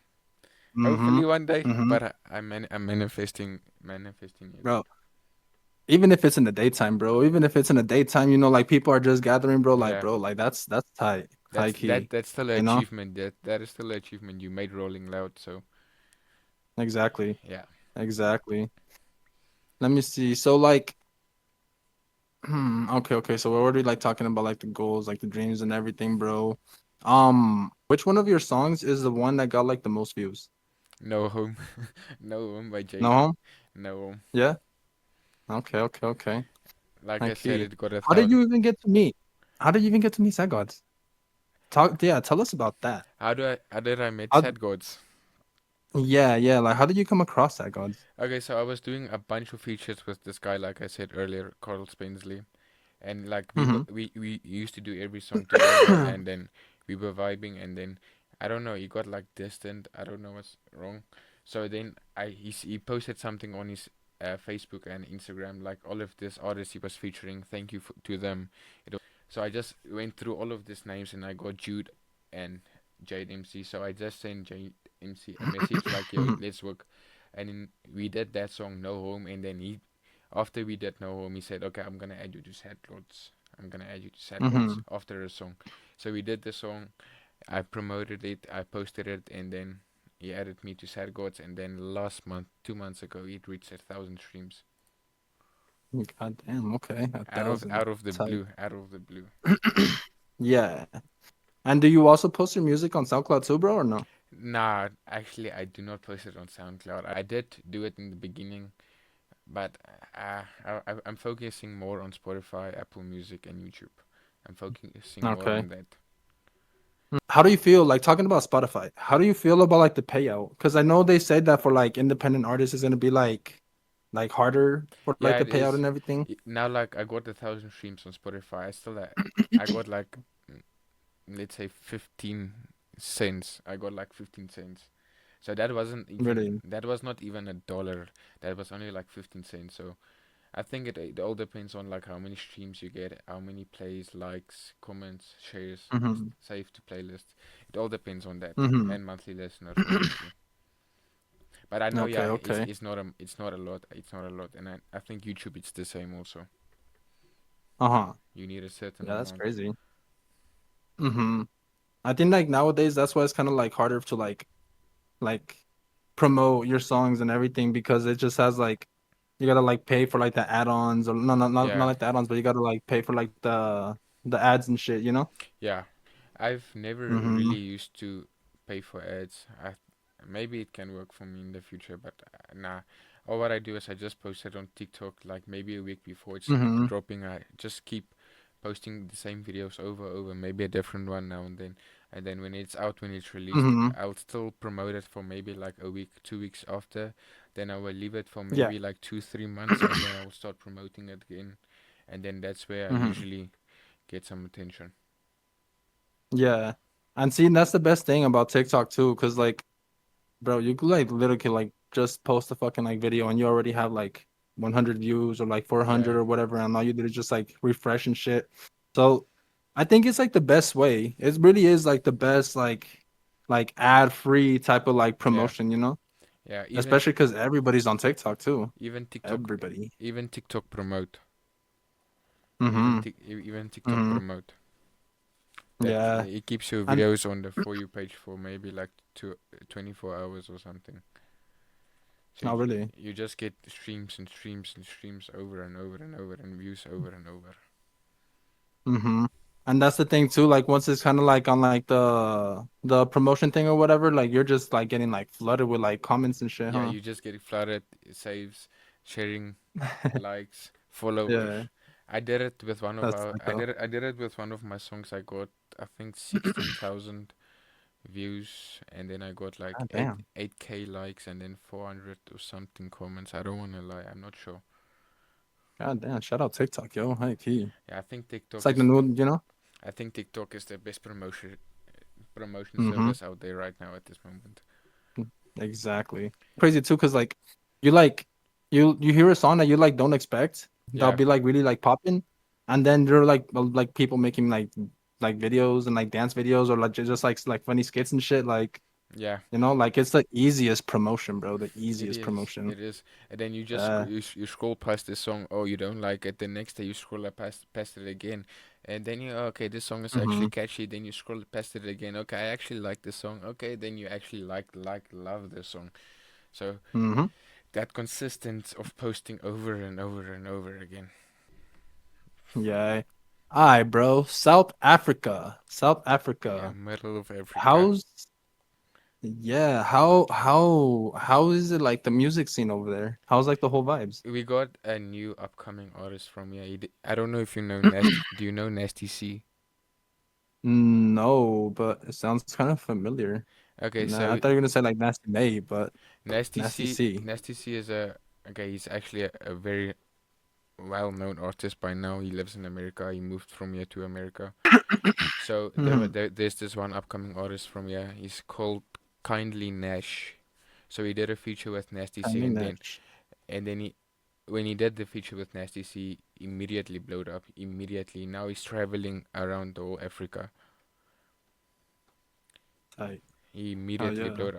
[SPEAKER 1] Mm-hmm.
[SPEAKER 2] Hopefully one day,
[SPEAKER 1] Mm-hmm.
[SPEAKER 2] but I'm manifesting it.
[SPEAKER 1] Bro, even if it's in the daytime, bro. Even if it's in the daytime, like people are just gathering, bro. Like,
[SPEAKER 2] Yeah.
[SPEAKER 1] bro, like that's tight. High key.
[SPEAKER 2] That's still an
[SPEAKER 1] You know?
[SPEAKER 2] achievement. That is still an achievement. You made Rolling Loud, so
[SPEAKER 1] Exactly.
[SPEAKER 2] yeah.
[SPEAKER 1] Exactly. Let me see. So like okay. So we're already like talking about like the goals, like the dreams and everything, bro. Which one of your songs is the one that got like the most views?
[SPEAKER 2] No Home. No Home by
[SPEAKER 1] No
[SPEAKER 2] Jaden.
[SPEAKER 1] home?
[SPEAKER 2] No Home.
[SPEAKER 1] Yeah. Okay.
[SPEAKER 2] Like I
[SPEAKER 1] High
[SPEAKER 2] said,
[SPEAKER 1] key.
[SPEAKER 2] it got a
[SPEAKER 1] How did
[SPEAKER 2] thousand.
[SPEAKER 1] you even get to meet? How did you even get to meet Sad Gods? Tell us about that.
[SPEAKER 2] How did I meet
[SPEAKER 1] How,
[SPEAKER 2] Sad Gods?
[SPEAKER 1] yeah. Like, how did you come across Sad Gods?
[SPEAKER 2] Okay, so I was doing a bunch of features with this guy, like I said earlier, Carl Spensley, and like
[SPEAKER 1] Mm-hmm.
[SPEAKER 2] we used to do every song together, and then we were vibing, and then I don't know, he got like distant. I don't know what's wrong. So then he posted something on his Facebook and Instagram, like all of this artists he was featuring. Thank you to them. So I just went through all of these names, and I got Jude and Jade MC. So I just sent Jade MC a message like, "Yo, let's work." And then we did that song No Home, and then after we did No Home, he said, "Okay, I'm gonna add you to Sad Gods. I'm gonna add you to Sad Gods
[SPEAKER 1] Mm-hmm.
[SPEAKER 2] after the song." So we did the song. I promoted it. I posted it, and then he added me to Sad Gods. And then last month, 2 months ago, it reached 1,000 streams.
[SPEAKER 1] God damn. Okay, a
[SPEAKER 2] Out
[SPEAKER 1] thousand.
[SPEAKER 2] of the
[SPEAKER 1] Type.
[SPEAKER 2] blue, out of the blue.
[SPEAKER 1] Yeah. And do you also post your music on SoundCloud too, bro, or no?
[SPEAKER 2] Nah, actually, I do not post it on SoundCloud. I did do it in the beginning, but I'm focusing more on Spotify, Apple Music, and YouTube. I'm focusing more
[SPEAKER 1] Okay.
[SPEAKER 2] on that.
[SPEAKER 1] How do you feel like talking about Spotify? How do you feel about like the payout? Because I know they said that for like independent artists is gonna be like harder for like
[SPEAKER 2] Yeah,
[SPEAKER 1] the
[SPEAKER 2] it
[SPEAKER 1] payout
[SPEAKER 2] is.
[SPEAKER 1] and everything.
[SPEAKER 2] Now, like, I got 1,000 streams on Spotify. I got like, let's say 15 cents. I got like 15 cents. So
[SPEAKER 1] Really.
[SPEAKER 2] that was not even a dollar. That was only like 15 cents. So I think it all depends on like how many streams you get, how many plays, likes, comments, shares,
[SPEAKER 1] Mm-hmm.
[SPEAKER 2] save to playlist. It all depends on that,
[SPEAKER 1] Mm-hmm.
[SPEAKER 2] and monthly listeners obviously. But I know,
[SPEAKER 1] Okay,
[SPEAKER 2] yeah,
[SPEAKER 1] okay.
[SPEAKER 2] it's not a lot. It's not a lot, and I think YouTube it's the same also.
[SPEAKER 1] Uh-huh.
[SPEAKER 2] You need a certain
[SPEAKER 1] Yeah, that's
[SPEAKER 2] amount.
[SPEAKER 1] crazy. Mm-hmm. I think like nowadays that's why it's kind of like harder to like promote your songs and everything because it just has like you gotta like pay for like the add-ons or no not
[SPEAKER 2] Yeah,
[SPEAKER 1] like the add-ons but you gotta like pay for like the ads and shit, you know?
[SPEAKER 2] yeah. I've never
[SPEAKER 1] Mm-hmm.
[SPEAKER 2] really used to pay for ads. Maybe it can work for me in the future, but nah. Or what I do is I just post it on TikTok like maybe a week before it's
[SPEAKER 1] Mm-hmm.
[SPEAKER 2] dropping. I just keep posting the same videos over, maybe a different one now and then. And then when it's out, when it's released,
[SPEAKER 1] Mm-hmm.
[SPEAKER 2] I'll still promote it for maybe like a week, 2 weeks after. Then I will leave it for
[SPEAKER 1] Yeah.
[SPEAKER 2] maybe like 2, 3 months, and then I will start promoting it again. And then that's where I
[SPEAKER 1] Mm-hmm.
[SPEAKER 2] usually get some attention.
[SPEAKER 1] Yeah. And see, that's the best thing about TikTok too, because like, bro, you could like literally could, like just post a fucking like video and you already have like 100 views or like
[SPEAKER 2] Yeah,
[SPEAKER 1] 400 or whatever, and all you did is just like refresh and shit. So I think it's like the best way. It really is like the best like ad free type of like
[SPEAKER 2] yeah,
[SPEAKER 1] promotion, you know?
[SPEAKER 2] yeah.
[SPEAKER 1] Especially because everybody's on TikTok too.
[SPEAKER 2] Even TikTok,
[SPEAKER 1] Everybody.
[SPEAKER 2] even TikTok promote,
[SPEAKER 1] Mm-hmm.
[SPEAKER 2] even TikTok
[SPEAKER 1] Mm-hmm.
[SPEAKER 2] promote. That
[SPEAKER 1] Yeah.
[SPEAKER 2] it keeps your
[SPEAKER 1] And
[SPEAKER 2] videos on the for you page for maybe like 24 hours or something. So
[SPEAKER 1] not really.
[SPEAKER 2] you just get streams and streams and streams over and over and over and views over and over.
[SPEAKER 1] Mm-hmm. And that's the thing too. Like once it's kind of like on like the promotion thing or whatever, like you're just like getting like flooded with like comments and shit,
[SPEAKER 2] Yeah,
[SPEAKER 1] huh?
[SPEAKER 2] you just get flooded, saves, sharing, likes, followers.
[SPEAKER 1] Yeah, that's like
[SPEAKER 2] I did it with one of my songs. I got I think 16,000 views, and then I got like
[SPEAKER 1] God damn.
[SPEAKER 2] 8k likes, and then 400 or something comments. I don't wanna lie, I'm not sure.
[SPEAKER 1] God damn! Shout out TikTok, yo. High key.
[SPEAKER 2] Yeah, I think
[SPEAKER 1] It's like the new, you know.
[SPEAKER 2] TikTok is the best promotion
[SPEAKER 1] Mm-hmm.
[SPEAKER 2] service out there right now at this moment.
[SPEAKER 1] Exactly. Crazy too, cause like you like you hear a song that you like don't expect that'll
[SPEAKER 2] Yeah,
[SPEAKER 1] be like really like popping, and then there are like people making like videos and like dance videos or like just like funny skits and shit. Like
[SPEAKER 2] yeah,
[SPEAKER 1] you know, like it's the easiest promotion, bro. The
[SPEAKER 2] it
[SPEAKER 1] easiest
[SPEAKER 2] is.
[SPEAKER 1] promotion.
[SPEAKER 2] It is. And then you just
[SPEAKER 1] Uh.
[SPEAKER 2] you scroll past this song. Oh, you don't like it. The next day you scroll up past it again, and then you okay, this song is actually
[SPEAKER 1] Mm-hmm.
[SPEAKER 2] catchy. Then you scroll past it again. Okay, I actually like this song. Okay, then you actually love this song. So
[SPEAKER 1] Mm-hmm.
[SPEAKER 2] that consistent of posting over and over and over again.
[SPEAKER 1] Yeah. Alright, bro. South Africa. South
[SPEAKER 2] Yeah,
[SPEAKER 1] Africa.
[SPEAKER 2] middle of Africa.
[SPEAKER 1] How's Yeah, how is it like the music scene over there? How's like the whole vibes?
[SPEAKER 2] We got a new upcoming artist from here. I don't know if you know Nasty. Do you know Nasty C?
[SPEAKER 1] No, but it sounds kind of familiar.
[SPEAKER 2] Okay,
[SPEAKER 1] Nah, I
[SPEAKER 2] so
[SPEAKER 1] thought you were gonna say like Nasty May, but
[SPEAKER 2] Nasty
[SPEAKER 1] Nasty
[SPEAKER 2] C,
[SPEAKER 1] C.
[SPEAKER 2] Nasty C is a okay. He's actually a very well-known artist by now. He lives in America. He moved from here to America. So
[SPEAKER 1] Mm-hmm.
[SPEAKER 2] there's this one upcoming artist from here. He's called Kindly Nash. So he did a feature with Nasty
[SPEAKER 1] I
[SPEAKER 2] C,
[SPEAKER 1] mean
[SPEAKER 2] and
[SPEAKER 1] that.
[SPEAKER 2] then he when he did the feature with Nasty C, immediately blowed up. Immediately, now he's traveling around the whole Africa.
[SPEAKER 1] Tight.
[SPEAKER 2] He
[SPEAKER 1] Oh
[SPEAKER 2] immediately
[SPEAKER 1] yeah.
[SPEAKER 2] blowed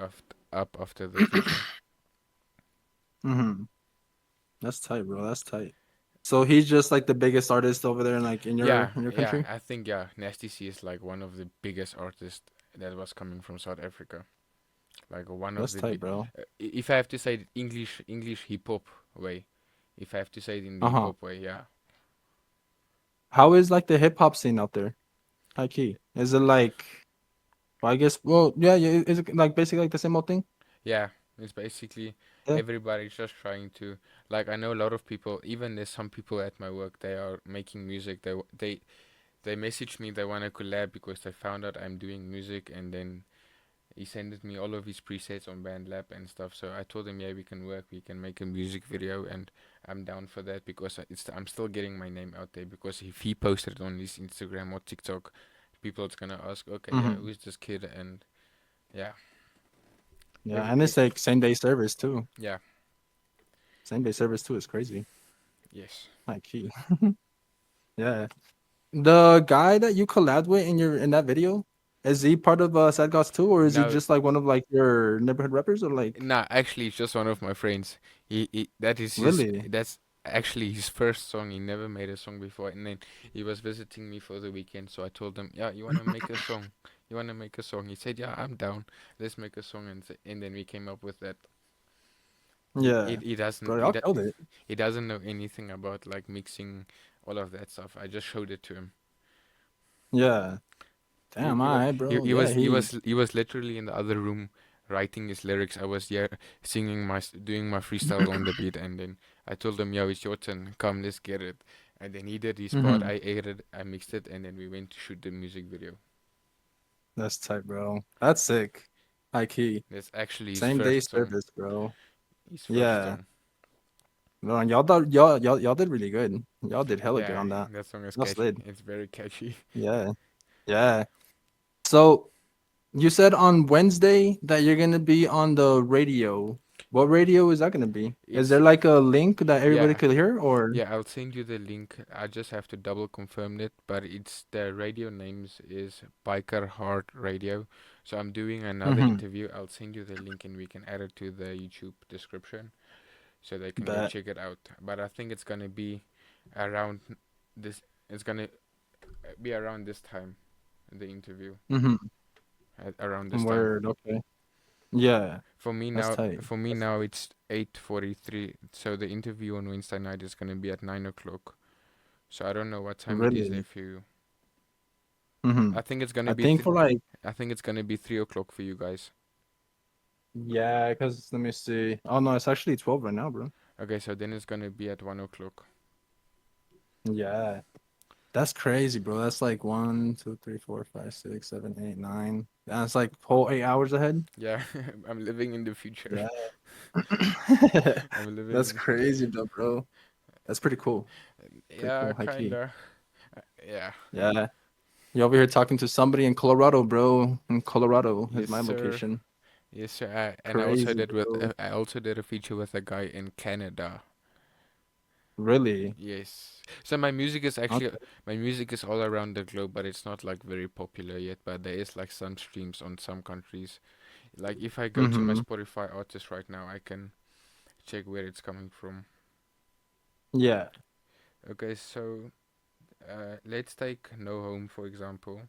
[SPEAKER 2] up after the feature.
[SPEAKER 1] Mm-hmm. That's tight, bro. That's tight. So he's just like the biggest artist over there, like
[SPEAKER 2] Yeah,
[SPEAKER 1] in your
[SPEAKER 2] yeah,
[SPEAKER 1] country.
[SPEAKER 2] I think yeah, Nasty C is like one of the biggest artists that was coming from South Africa. Like one of
[SPEAKER 1] That's
[SPEAKER 2] the
[SPEAKER 1] tight, bro.
[SPEAKER 2] if I have to say it English hip hop way, if I have to say it in the hip
[SPEAKER 1] Uh-huh.
[SPEAKER 2] hop way, yeah,
[SPEAKER 1] How is like the hip hop scene out there? High key. Is it like well, I guess well, yeah, yeah, is it like basically like the same old thing?
[SPEAKER 2] yeah. It's basically
[SPEAKER 1] Yeah.
[SPEAKER 2] everybody's just trying to like I know a lot of people. Even there's some people at my work. They are making music. They message me. They want to collab because they found out I'm doing music, and then he sent me all of his presets on BandLab and stuff. So I told him, yeah, we can work, we can make a music video, and I'm down for that because I'm still getting my name out there. Because if he posted it on his Instagram or TikTok, people is gonna ask, okay, yeah,
[SPEAKER 1] Mm-hmm.
[SPEAKER 2] who's this kid? And yeah,
[SPEAKER 1] Yeah,
[SPEAKER 2] every
[SPEAKER 1] and it's like same day service too.
[SPEAKER 2] yeah,
[SPEAKER 1] Same day service too is crazy.
[SPEAKER 2] yes.
[SPEAKER 1] Like key. Yeah. The guy that you collabed with in that video, is he part of Sad Gods too, or is he
[SPEAKER 2] No,
[SPEAKER 1] just like one of like your neighborhood rappers, or like
[SPEAKER 2] nah, actually, it's just one of my friends.
[SPEAKER 1] really?
[SPEAKER 2] That's actually his first song. He never made a song before, and then he was visiting me for the weekend. So I told him, "Yeah, you wanna make a song? You wanna make a song?" He said, "Yeah, I'm down. Let's make a song." And then we came up with that.
[SPEAKER 1] Yeah,
[SPEAKER 2] He doesn't
[SPEAKER 1] bro, y'all killed it.
[SPEAKER 2] he doesn't know anything about like mixing all of that stuff. I just showed it to him.
[SPEAKER 1] Yeah. Damn,
[SPEAKER 2] He was
[SPEAKER 1] alright, bro. Yeah,
[SPEAKER 2] he was literally in the other room writing his lyrics. I was here singing doing my freestyle on the beat, and then I told him, "Yo, it's your turn. Come, let's get it." And then he did his part.
[SPEAKER 1] hmm
[SPEAKER 2] I edited, I mixed it, and then we went to shoot the music video.
[SPEAKER 1] That's tight, bro. That's sick. High key.
[SPEAKER 2] That's actually his
[SPEAKER 1] Same day
[SPEAKER 2] first song.
[SPEAKER 1] service, bro.
[SPEAKER 2] His first
[SPEAKER 1] Yeah.
[SPEAKER 2] song.
[SPEAKER 1] No, and y'all did really good. Y'all did hella good
[SPEAKER 2] Yeah,
[SPEAKER 1] on that.
[SPEAKER 2] that song is
[SPEAKER 1] Y'all
[SPEAKER 2] catchy.
[SPEAKER 1] slid.
[SPEAKER 2] It's very catchy.
[SPEAKER 1] Yeah. Yeah. So you said on Wednesday that you're gonna be on the radio. What radio is that gonna be? Is
[SPEAKER 2] It's
[SPEAKER 1] there like a link that everybody
[SPEAKER 2] yeah.
[SPEAKER 1] could hear or?
[SPEAKER 2] Yeah, I'll send you the link. I just have to double confirm it, but it's the radio names is Biker Heart Radio. So I'm doing another
[SPEAKER 1] Mm-hmm.
[SPEAKER 2] interview. I'll send you the link and we can add it to the YouTube description so they can go
[SPEAKER 1] That.
[SPEAKER 2] check it out. But I think it's gonna be around this. It's gonna be around this time, the interview
[SPEAKER 1] Mm-hmm.
[SPEAKER 2] around this time.
[SPEAKER 1] Word. Okay. Yeah. That's tight.
[SPEAKER 2] For me now, it's 8:43. So the interview on Wednesday night is gonna be at 9 o'clock. So I don't know what time it is there
[SPEAKER 1] Really.
[SPEAKER 2] for you.
[SPEAKER 1] Mm-hmm.
[SPEAKER 2] I think it's gonna
[SPEAKER 1] I
[SPEAKER 2] be
[SPEAKER 1] think for like
[SPEAKER 2] I think it's gonna be 3 o'clock for you guys.
[SPEAKER 1] yeah, because let me see. Oh no, it's actually 12 right now, bro.
[SPEAKER 2] Okay, so then it's gonna be at 1 o'clock.
[SPEAKER 1] Yeah. That's crazy, bro. That's like 1, 2, 3, 4, 5, 6, 7, 8, 9. That's like whole 8 hours ahead.
[SPEAKER 2] Yeah, I'm living in the future.
[SPEAKER 1] Yeah.
[SPEAKER 2] I'm living
[SPEAKER 1] That's
[SPEAKER 2] in.
[SPEAKER 1] crazy though, bro. That's pretty cool. Pretty
[SPEAKER 2] Yeah,
[SPEAKER 1] cool. High key.
[SPEAKER 2] kinda. Yeah.
[SPEAKER 1] Yeah. You're over here talking to somebody in Colorado, bro. In Colorado is
[SPEAKER 2] Yes,
[SPEAKER 1] my
[SPEAKER 2] sir.
[SPEAKER 1] location.
[SPEAKER 2] Yes, sir. And
[SPEAKER 1] Crazy, bro.
[SPEAKER 2] I also did a feature with a guy in Canada.
[SPEAKER 1] Really?
[SPEAKER 2] Yes. So my music is actually
[SPEAKER 1] Okay.
[SPEAKER 2] my music is all around the globe, but it's not like very popular yet. But there is like some streams on some countries. Like if I go to my
[SPEAKER 1] Mm-hmm.
[SPEAKER 2] Spotify artist right now, I can check where it's coming from.
[SPEAKER 1] Yeah.
[SPEAKER 2] Okay, so let's take No Home for example.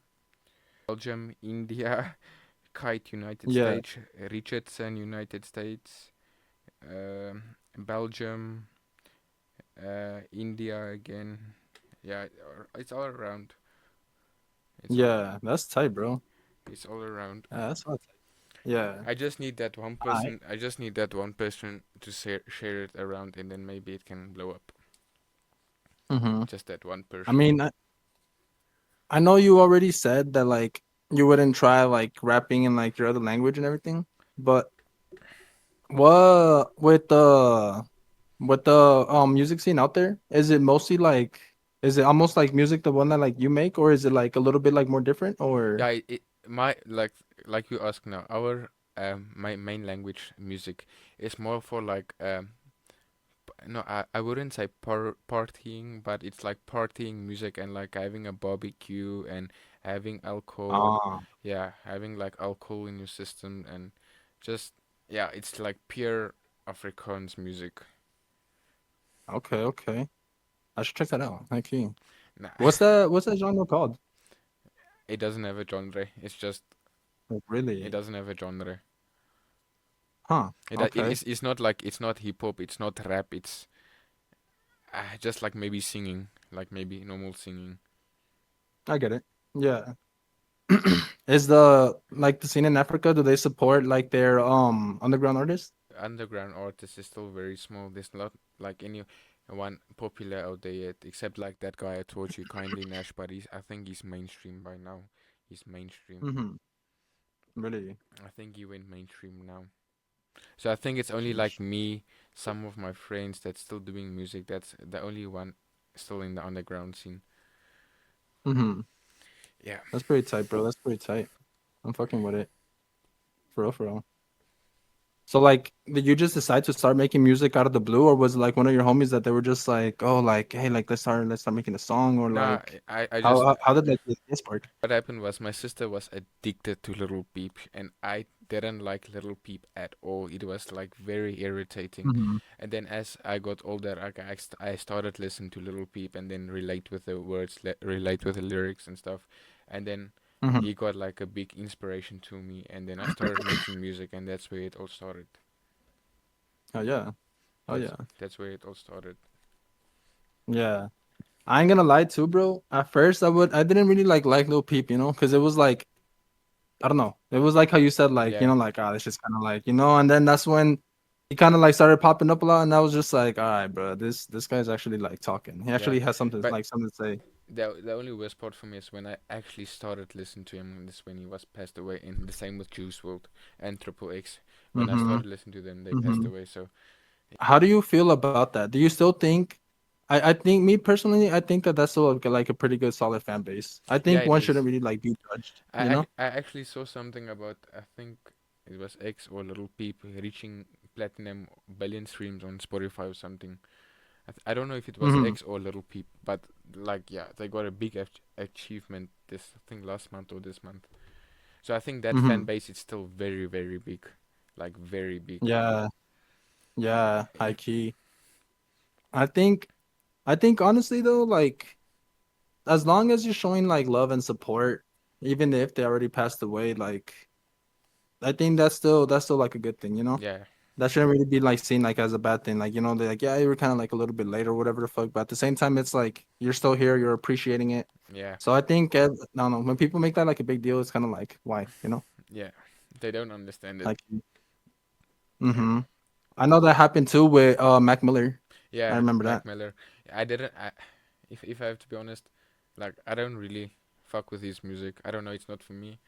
[SPEAKER 2] Belgium, India, Kite, United
[SPEAKER 1] Yeah.
[SPEAKER 2] States, Richardson, United States, Belgium, India again. Yeah, it's all around. It's all
[SPEAKER 1] Yeah. That's tight, bro.
[SPEAKER 2] it's all around.
[SPEAKER 1] Yeah, that's all tight. Yeah.
[SPEAKER 2] I just need that one
[SPEAKER 1] Alright.
[SPEAKER 2] person. I just need that one person to share it around, and then maybe it can blow up.
[SPEAKER 1] Mm-hmm.
[SPEAKER 2] Just that one
[SPEAKER 1] I
[SPEAKER 2] person.
[SPEAKER 1] mean, I know you already said that like you wouldn't try like rapping in like your other language and everything, but what with the music scene out there, is it mostly like is it almost like music the one that like you make, or is it like a little bit like more different
[SPEAKER 2] Yeah,
[SPEAKER 1] or
[SPEAKER 2] my like you ask now. Our my main language music is more for like no, I wouldn't say partying, but it's like partying music and like having a barbecue and having alcohol.
[SPEAKER 1] ah
[SPEAKER 2] Yeah, having like alcohol in your system and just yeah, it's like pure Afrikaans music.
[SPEAKER 1] okay, okay. I should check that out. Thank you.
[SPEAKER 2] Nah,
[SPEAKER 1] What's that genre called?
[SPEAKER 2] it doesn't have a genre. It's just
[SPEAKER 1] Like,
[SPEAKER 2] it
[SPEAKER 1] really?
[SPEAKER 2] doesn't have a genre.
[SPEAKER 1] Huh.
[SPEAKER 2] It
[SPEAKER 1] Okay.
[SPEAKER 2] is it's not like it's not hip hop. It's not rap. It's just like maybe singing, like maybe normal singing.
[SPEAKER 1] I get it. Yeah. Is the like the scene in Africa, do they support like their underground artists?
[SPEAKER 2] Underground artist is still very small. There's not like any one popular out there yet, except like that guy I told you, Kindly Nash. But I think he's mainstream by now. He's mainstream.
[SPEAKER 1] Mm-hmm. Really?
[SPEAKER 2] I think he went mainstream now. So I think it's only like
[SPEAKER 1] Sheesh.
[SPEAKER 2] me, some of my friends that's still doing music. That's the only one still in the underground scene.
[SPEAKER 1] Mm-hmm.
[SPEAKER 2] Yeah.
[SPEAKER 1] That's pretty tight, bro. That's pretty tight. I'm fucking with it. For real, for real. So like, did you just decide to start making music out of the blue, or was it like one of your homies that they were just like, oh, like, hey, like let's start making a song, or
[SPEAKER 2] Nah,
[SPEAKER 1] like,
[SPEAKER 2] I just
[SPEAKER 1] how did like this spark?
[SPEAKER 2] what happened was my sister was addicted to Little Peep, and I didn't like Little Peep at all. It was like very irritating.
[SPEAKER 1] Mm-hmm.
[SPEAKER 2] And then as I got older, I started listening to Little Peep and then relate with the words, relate with the lyrics and stuff. And then
[SPEAKER 1] Mm-hmm.
[SPEAKER 2] he got like a big inspiration to me, and then I started making music, and that's where it all started.
[SPEAKER 1] Oh yeah. Oh yeah.
[SPEAKER 2] That's where it all started.
[SPEAKER 1] Yeah. I ain't gonna lie too, bro. At first, I didn't really like Lil Peep, because it was like I don't know. It was like how you said, like,
[SPEAKER 2] Yeah,
[SPEAKER 1] like, ah, it's just kind of like, and then that's when he kind of like started popping up a lot, and I was just like, all right, bro, this guy's actually like talking. He
[SPEAKER 2] yeah.
[SPEAKER 1] actually has
[SPEAKER 2] But
[SPEAKER 1] something to say.
[SPEAKER 2] the only worst part for me is when I actually started listening to him. This when he was passed away, and the same with Juice World and Triple X. When I
[SPEAKER 1] Mm-hmm.
[SPEAKER 2] started listening to them, they passed
[SPEAKER 1] Mm-hmm.
[SPEAKER 2] away. So
[SPEAKER 1] How do you feel about that? Do you still think? I think me personally, I think that that's still like a pretty good solid fan base. I
[SPEAKER 2] yeah,
[SPEAKER 1] think
[SPEAKER 2] it
[SPEAKER 1] one
[SPEAKER 2] is.
[SPEAKER 1] shouldn't really like be judged, you know?
[SPEAKER 2] I actually saw something about I think it was X or Little Peep reaching platinum billion streams on Spotify or something. I don't know if it was
[SPEAKER 1] Mm-hmm.
[SPEAKER 2] X or Little Peep, but like yeah, they got a big achievement this I think last month or this month. So I think that fan
[SPEAKER 1] Mm-hmm.
[SPEAKER 2] base is still very big, like very big.
[SPEAKER 1] Yeah, yeah, high key. I think I think honestly though, like as long as you're showing like love and support, even if they already passed away, like I think that's still like a good thing, you know?
[SPEAKER 2] Yeah,
[SPEAKER 1] That shouldn't really be like seen like as a bad thing. Like, they're like, yeah, you were kind of like a little bit late or whatever the fuck. But at the same time, it's like you're still here, you're appreciating it.
[SPEAKER 2] yeah,
[SPEAKER 1] So I think no, no, when people make that like a big deal, it's kind of like why,
[SPEAKER 2] yeah. They don't understand it.
[SPEAKER 1] like,
[SPEAKER 2] Yeah.
[SPEAKER 1] mm-hmm. I know that happened too with Mac Miller. I
[SPEAKER 2] Yeah,
[SPEAKER 1] remember
[SPEAKER 2] Mac
[SPEAKER 1] that.
[SPEAKER 2] Miller. I didn't. If I have to be honest, like I don't really fuck with his music. I don't know. It's not for me.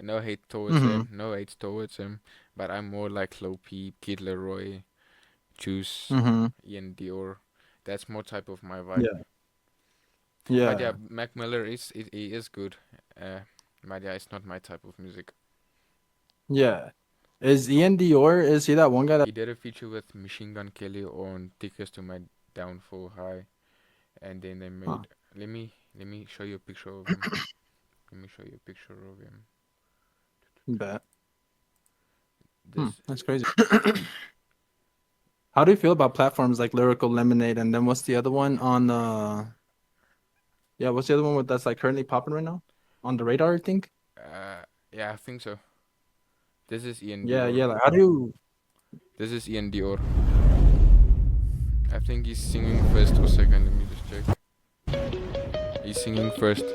[SPEAKER 2] No hate towards
[SPEAKER 1] Mm-hmm.
[SPEAKER 2] him. No hate towards him. But I'm more like Low Peep, Kid Leroy, Juice,
[SPEAKER 1] Mm-hmm.
[SPEAKER 2] Ian Dior. That's more type of my vibe.
[SPEAKER 1] Yeah.
[SPEAKER 2] But yeah,
[SPEAKER 1] Yeah.
[SPEAKER 2] Mac Miller he is good. But yeah, it's not my type of music.
[SPEAKER 1] Yeah. Is Ian Dior, is he that one guy that
[SPEAKER 2] He did a feature with Machine Gun Kelly on Tickets to My Downfall High, and then they
[SPEAKER 1] huh,
[SPEAKER 2] made. Let me show you a picture of him. Let me show you a picture of him.
[SPEAKER 1] bet.
[SPEAKER 2] This
[SPEAKER 1] That's crazy. How do you feel about platforms like Lyrical Lemonade, and then what's the other one on yeah, what's the other one that's like currently popping right now? On the radar, I think?
[SPEAKER 2] yeah, I think so. This is Ian
[SPEAKER 1] Yeah,
[SPEAKER 2] Dior.
[SPEAKER 1] yeah, like how do you
[SPEAKER 2] This is Ian Dior. I think he's singing first or second. Let me just check. He's singing first.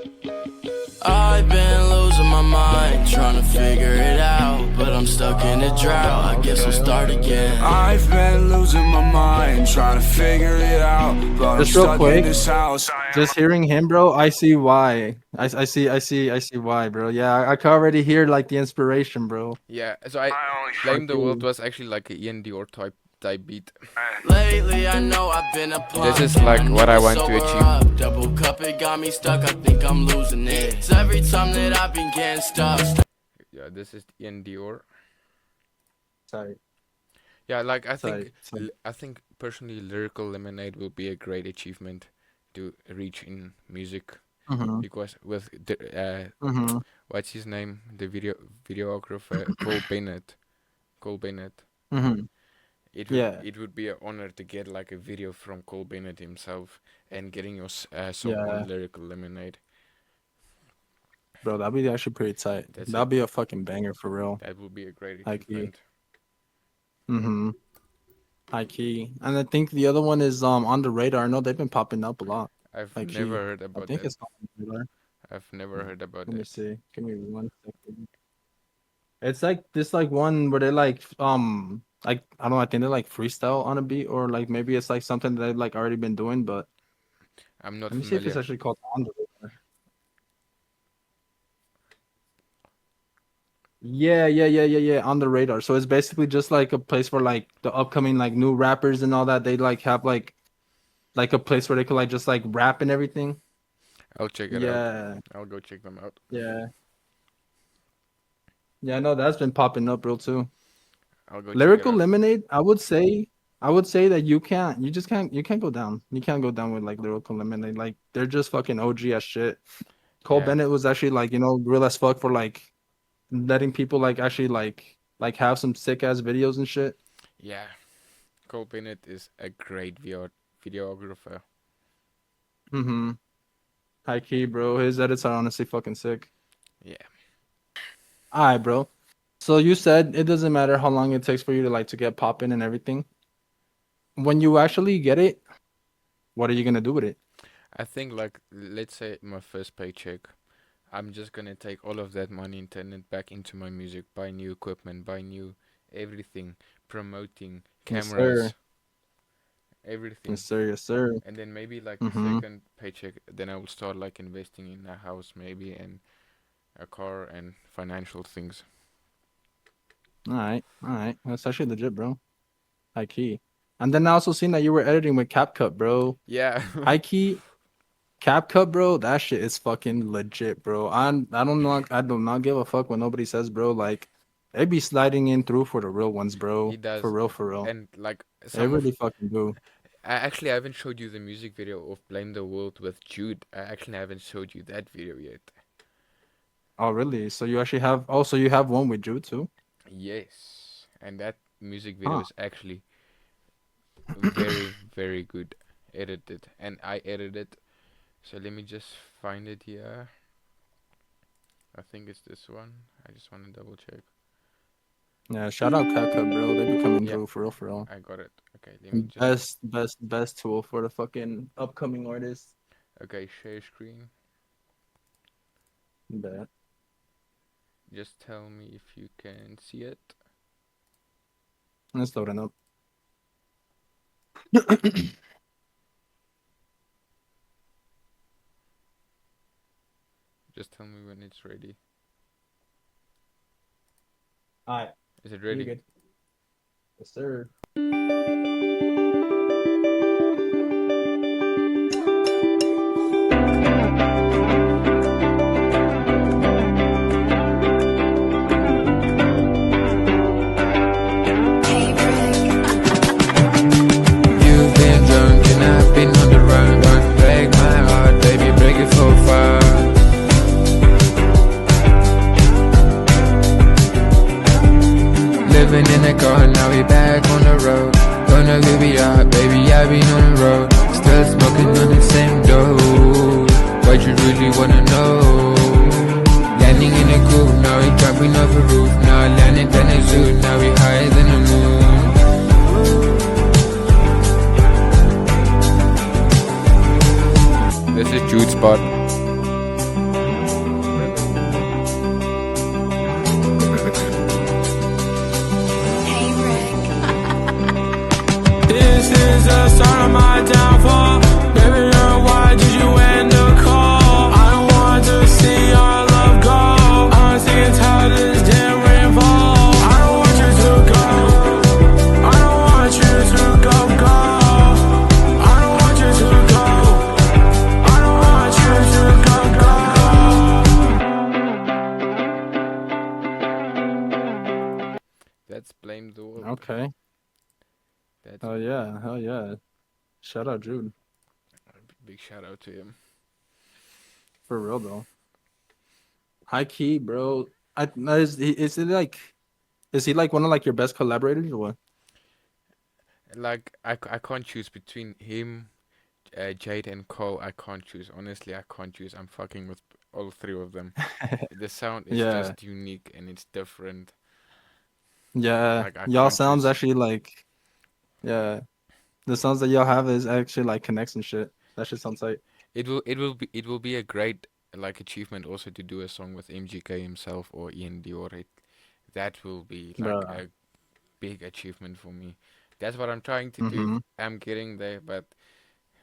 [SPEAKER 6] I've been losing my mind, trying to figure it out, but I'm stuck in a drought, I guess we'll start again.
[SPEAKER 3] I've been losing my mind, trying to figure it out, but I'm
[SPEAKER 1] just real
[SPEAKER 3] stuck
[SPEAKER 1] quick,
[SPEAKER 3] in this house.
[SPEAKER 1] just hearing him, bro, I see why. I see why, bro. Yeah, I can already hear like the inspiration, bro.
[SPEAKER 2] Yeah, so I Blame the World was actually like a Ian Dior type beat.
[SPEAKER 6] Lately I know I've been applying.
[SPEAKER 2] This is like what I want to achieve.
[SPEAKER 6] Double cup, it got me stuck, I think I'm losing it. It's every time that I've been getting stuck.
[SPEAKER 2] Yeah, this is Ian Dior.
[SPEAKER 1] Sorry.
[SPEAKER 2] Yeah, like I
[SPEAKER 1] Sorry.
[SPEAKER 2] think personally, Lyrical Lemonade will be a great achievement to reach in music
[SPEAKER 1] Mm-hmm.
[SPEAKER 2] because with the,
[SPEAKER 1] Mm-hmm.
[SPEAKER 2] what's his name, the videographer Cole Bennett.
[SPEAKER 1] Mm-hmm. Yeah.
[SPEAKER 2] It would be an honor to get like a video from Cole Bennett himself and getting your song
[SPEAKER 1] Yeah.
[SPEAKER 2] on Lyrical Lemonade.
[SPEAKER 1] Bro, that'd be actually pretty tight.
[SPEAKER 2] That's
[SPEAKER 1] That'd be a fucking banger for real.
[SPEAKER 2] That would be a great
[SPEAKER 1] High key.
[SPEAKER 2] achievement.
[SPEAKER 1] Mm-hmm. High key. And I think the other one is on the radar. I know they've been popping up a lot.
[SPEAKER 2] I've
[SPEAKER 1] High key.
[SPEAKER 2] never heard
[SPEAKER 1] I
[SPEAKER 2] about
[SPEAKER 1] think
[SPEAKER 2] that.
[SPEAKER 1] it's on the radar.
[SPEAKER 2] I've never heard about
[SPEAKER 1] Let me
[SPEAKER 2] that.
[SPEAKER 1] see. Give me 1 second. It's like this like one where they like I don't know, I think they like freestyle on a beat, or like maybe it's like something that they've like already been doing, but
[SPEAKER 2] I'm not
[SPEAKER 1] let me see if it's
[SPEAKER 2] familiar.
[SPEAKER 1] actually called On the Radar. Yeah, On the Radar. So it's basically just like a place for like the upcoming like new rappers and all that. They like have like a place where they could like just like rap and everything.
[SPEAKER 2] I'll check it out.
[SPEAKER 1] Yeah.
[SPEAKER 2] I'll go check them out.
[SPEAKER 1] Yeah. Yeah, I know that's been popping up real too.
[SPEAKER 2] I'll go
[SPEAKER 1] Lyrical
[SPEAKER 2] check it out.
[SPEAKER 1] Lemonade, I would say that you can't go down. You can't go down with like Lyrical Lemonade. Like they're just fucking OG as shit. Cole
[SPEAKER 2] Yeah.
[SPEAKER 1] Bennett was actually like, real as fuck for like letting people like actually like have some sick ass videos and shit.
[SPEAKER 2] Yeah. Cole Bennett is a great videographer.
[SPEAKER 1] Mm-hmm. High key, bro. His edits are honestly fucking sick.
[SPEAKER 2] Yeah.
[SPEAKER 1] Alright, bro. So you said it doesn't matter how long it takes for you to like to get popping and everything. When you actually get it, what are you gonna do with it?
[SPEAKER 2] I think like let's say my first paycheck, I'm just gonna take all of that money and turn it back into my music, buy new equipment, buy new everything, promoting,
[SPEAKER 1] Yes,
[SPEAKER 2] cameras,
[SPEAKER 1] sir.
[SPEAKER 2] everything.
[SPEAKER 1] Yes, sir. Yes, sir.
[SPEAKER 2] And then maybe like the
[SPEAKER 1] Mm-hmm.
[SPEAKER 2] second paycheck, then I will start like investing in a house maybe and a car and financial things.
[SPEAKER 1] All right. That's actually legit, bro. High key. And then I also seen that you were editing with CapCut, bro.
[SPEAKER 2] Yeah.
[SPEAKER 1] High key, CapCut, bro. That shit is fucking legit, bro. I don't know. I do not give a fuck what nobody says, bro. Like, they be sliding in through for the real ones, bro.
[SPEAKER 2] He does.
[SPEAKER 1] For real, for real.
[SPEAKER 2] And like
[SPEAKER 1] They really fucking do.
[SPEAKER 2] I haven't showed you the music video of Blame the World with Jude. I actually haven't showed you that video yet.
[SPEAKER 1] Oh, really? So you actually have? Oh, so you have one with Jude too?
[SPEAKER 2] Yes. And that music video
[SPEAKER 1] Huh.
[SPEAKER 2] is actually very, very good edited. And I edited. So let me just find it here. I think it's this one. I just want to double check.
[SPEAKER 1] Yeah. Shout out CapCut, bro. They be coming
[SPEAKER 2] Yeah.
[SPEAKER 1] through for real, for real.
[SPEAKER 2] I got it. Okay, let me just.
[SPEAKER 1] Best tool for the fucking upcoming artists.
[SPEAKER 2] Okay, share screen.
[SPEAKER 1] Bet.
[SPEAKER 2] Just tell me if you can see it.
[SPEAKER 1] Let's load it up.
[SPEAKER 2] Just tell me when it's ready.
[SPEAKER 1] Alright.
[SPEAKER 2] Is it
[SPEAKER 1] You
[SPEAKER 2] ready?
[SPEAKER 1] good? Yes, sir.
[SPEAKER 3] now we back on the road. Gonna give it up, baby, I've been on the road. Still smoking on the same dough. What you really wanna know? Landing in the coupe, now we jumping off a roof. Now landing in the zoo, now we higher than the moon.
[SPEAKER 2] This is Jude's spot.
[SPEAKER 6] This is the start of my downfall. Baby girl, why did you end the call? I don't want to see our love go. I'm sick and tired of this damn rainfall. I don't want you to go. I don't want you to go, go. I don't want you to go. I don't want you to go, go.
[SPEAKER 2] That's Blame the World.
[SPEAKER 1] Okay.
[SPEAKER 2] That's
[SPEAKER 1] Hell yeah. Hell yeah. Shout out Jude.
[SPEAKER 2] big shout out to him.
[SPEAKER 1] For real though. High key, bro. Is he like one of like your best collaborators or what?
[SPEAKER 2] Like I can't choose between him, Jade and Cole. I can't choose. Honestly, I can't choose. I'm fucking with all three of them. The sound is
[SPEAKER 1] Yeah.
[SPEAKER 2] just unique and it's different.
[SPEAKER 1] Yeah.
[SPEAKER 2] Like I
[SPEAKER 1] Y'all
[SPEAKER 2] can't
[SPEAKER 1] sounds
[SPEAKER 2] choose.
[SPEAKER 1] actually like, yeah. The sounds that y'all have is actually like connects and shit. That shit sounds like,
[SPEAKER 2] It will be a great like achievement also to do a song with MGK himself or Ian Dior. That will be like
[SPEAKER 1] bruh.
[SPEAKER 2] a big achievement for me. That's what I'm trying to do.
[SPEAKER 1] Mm-hmm.
[SPEAKER 2] I'm getting there, but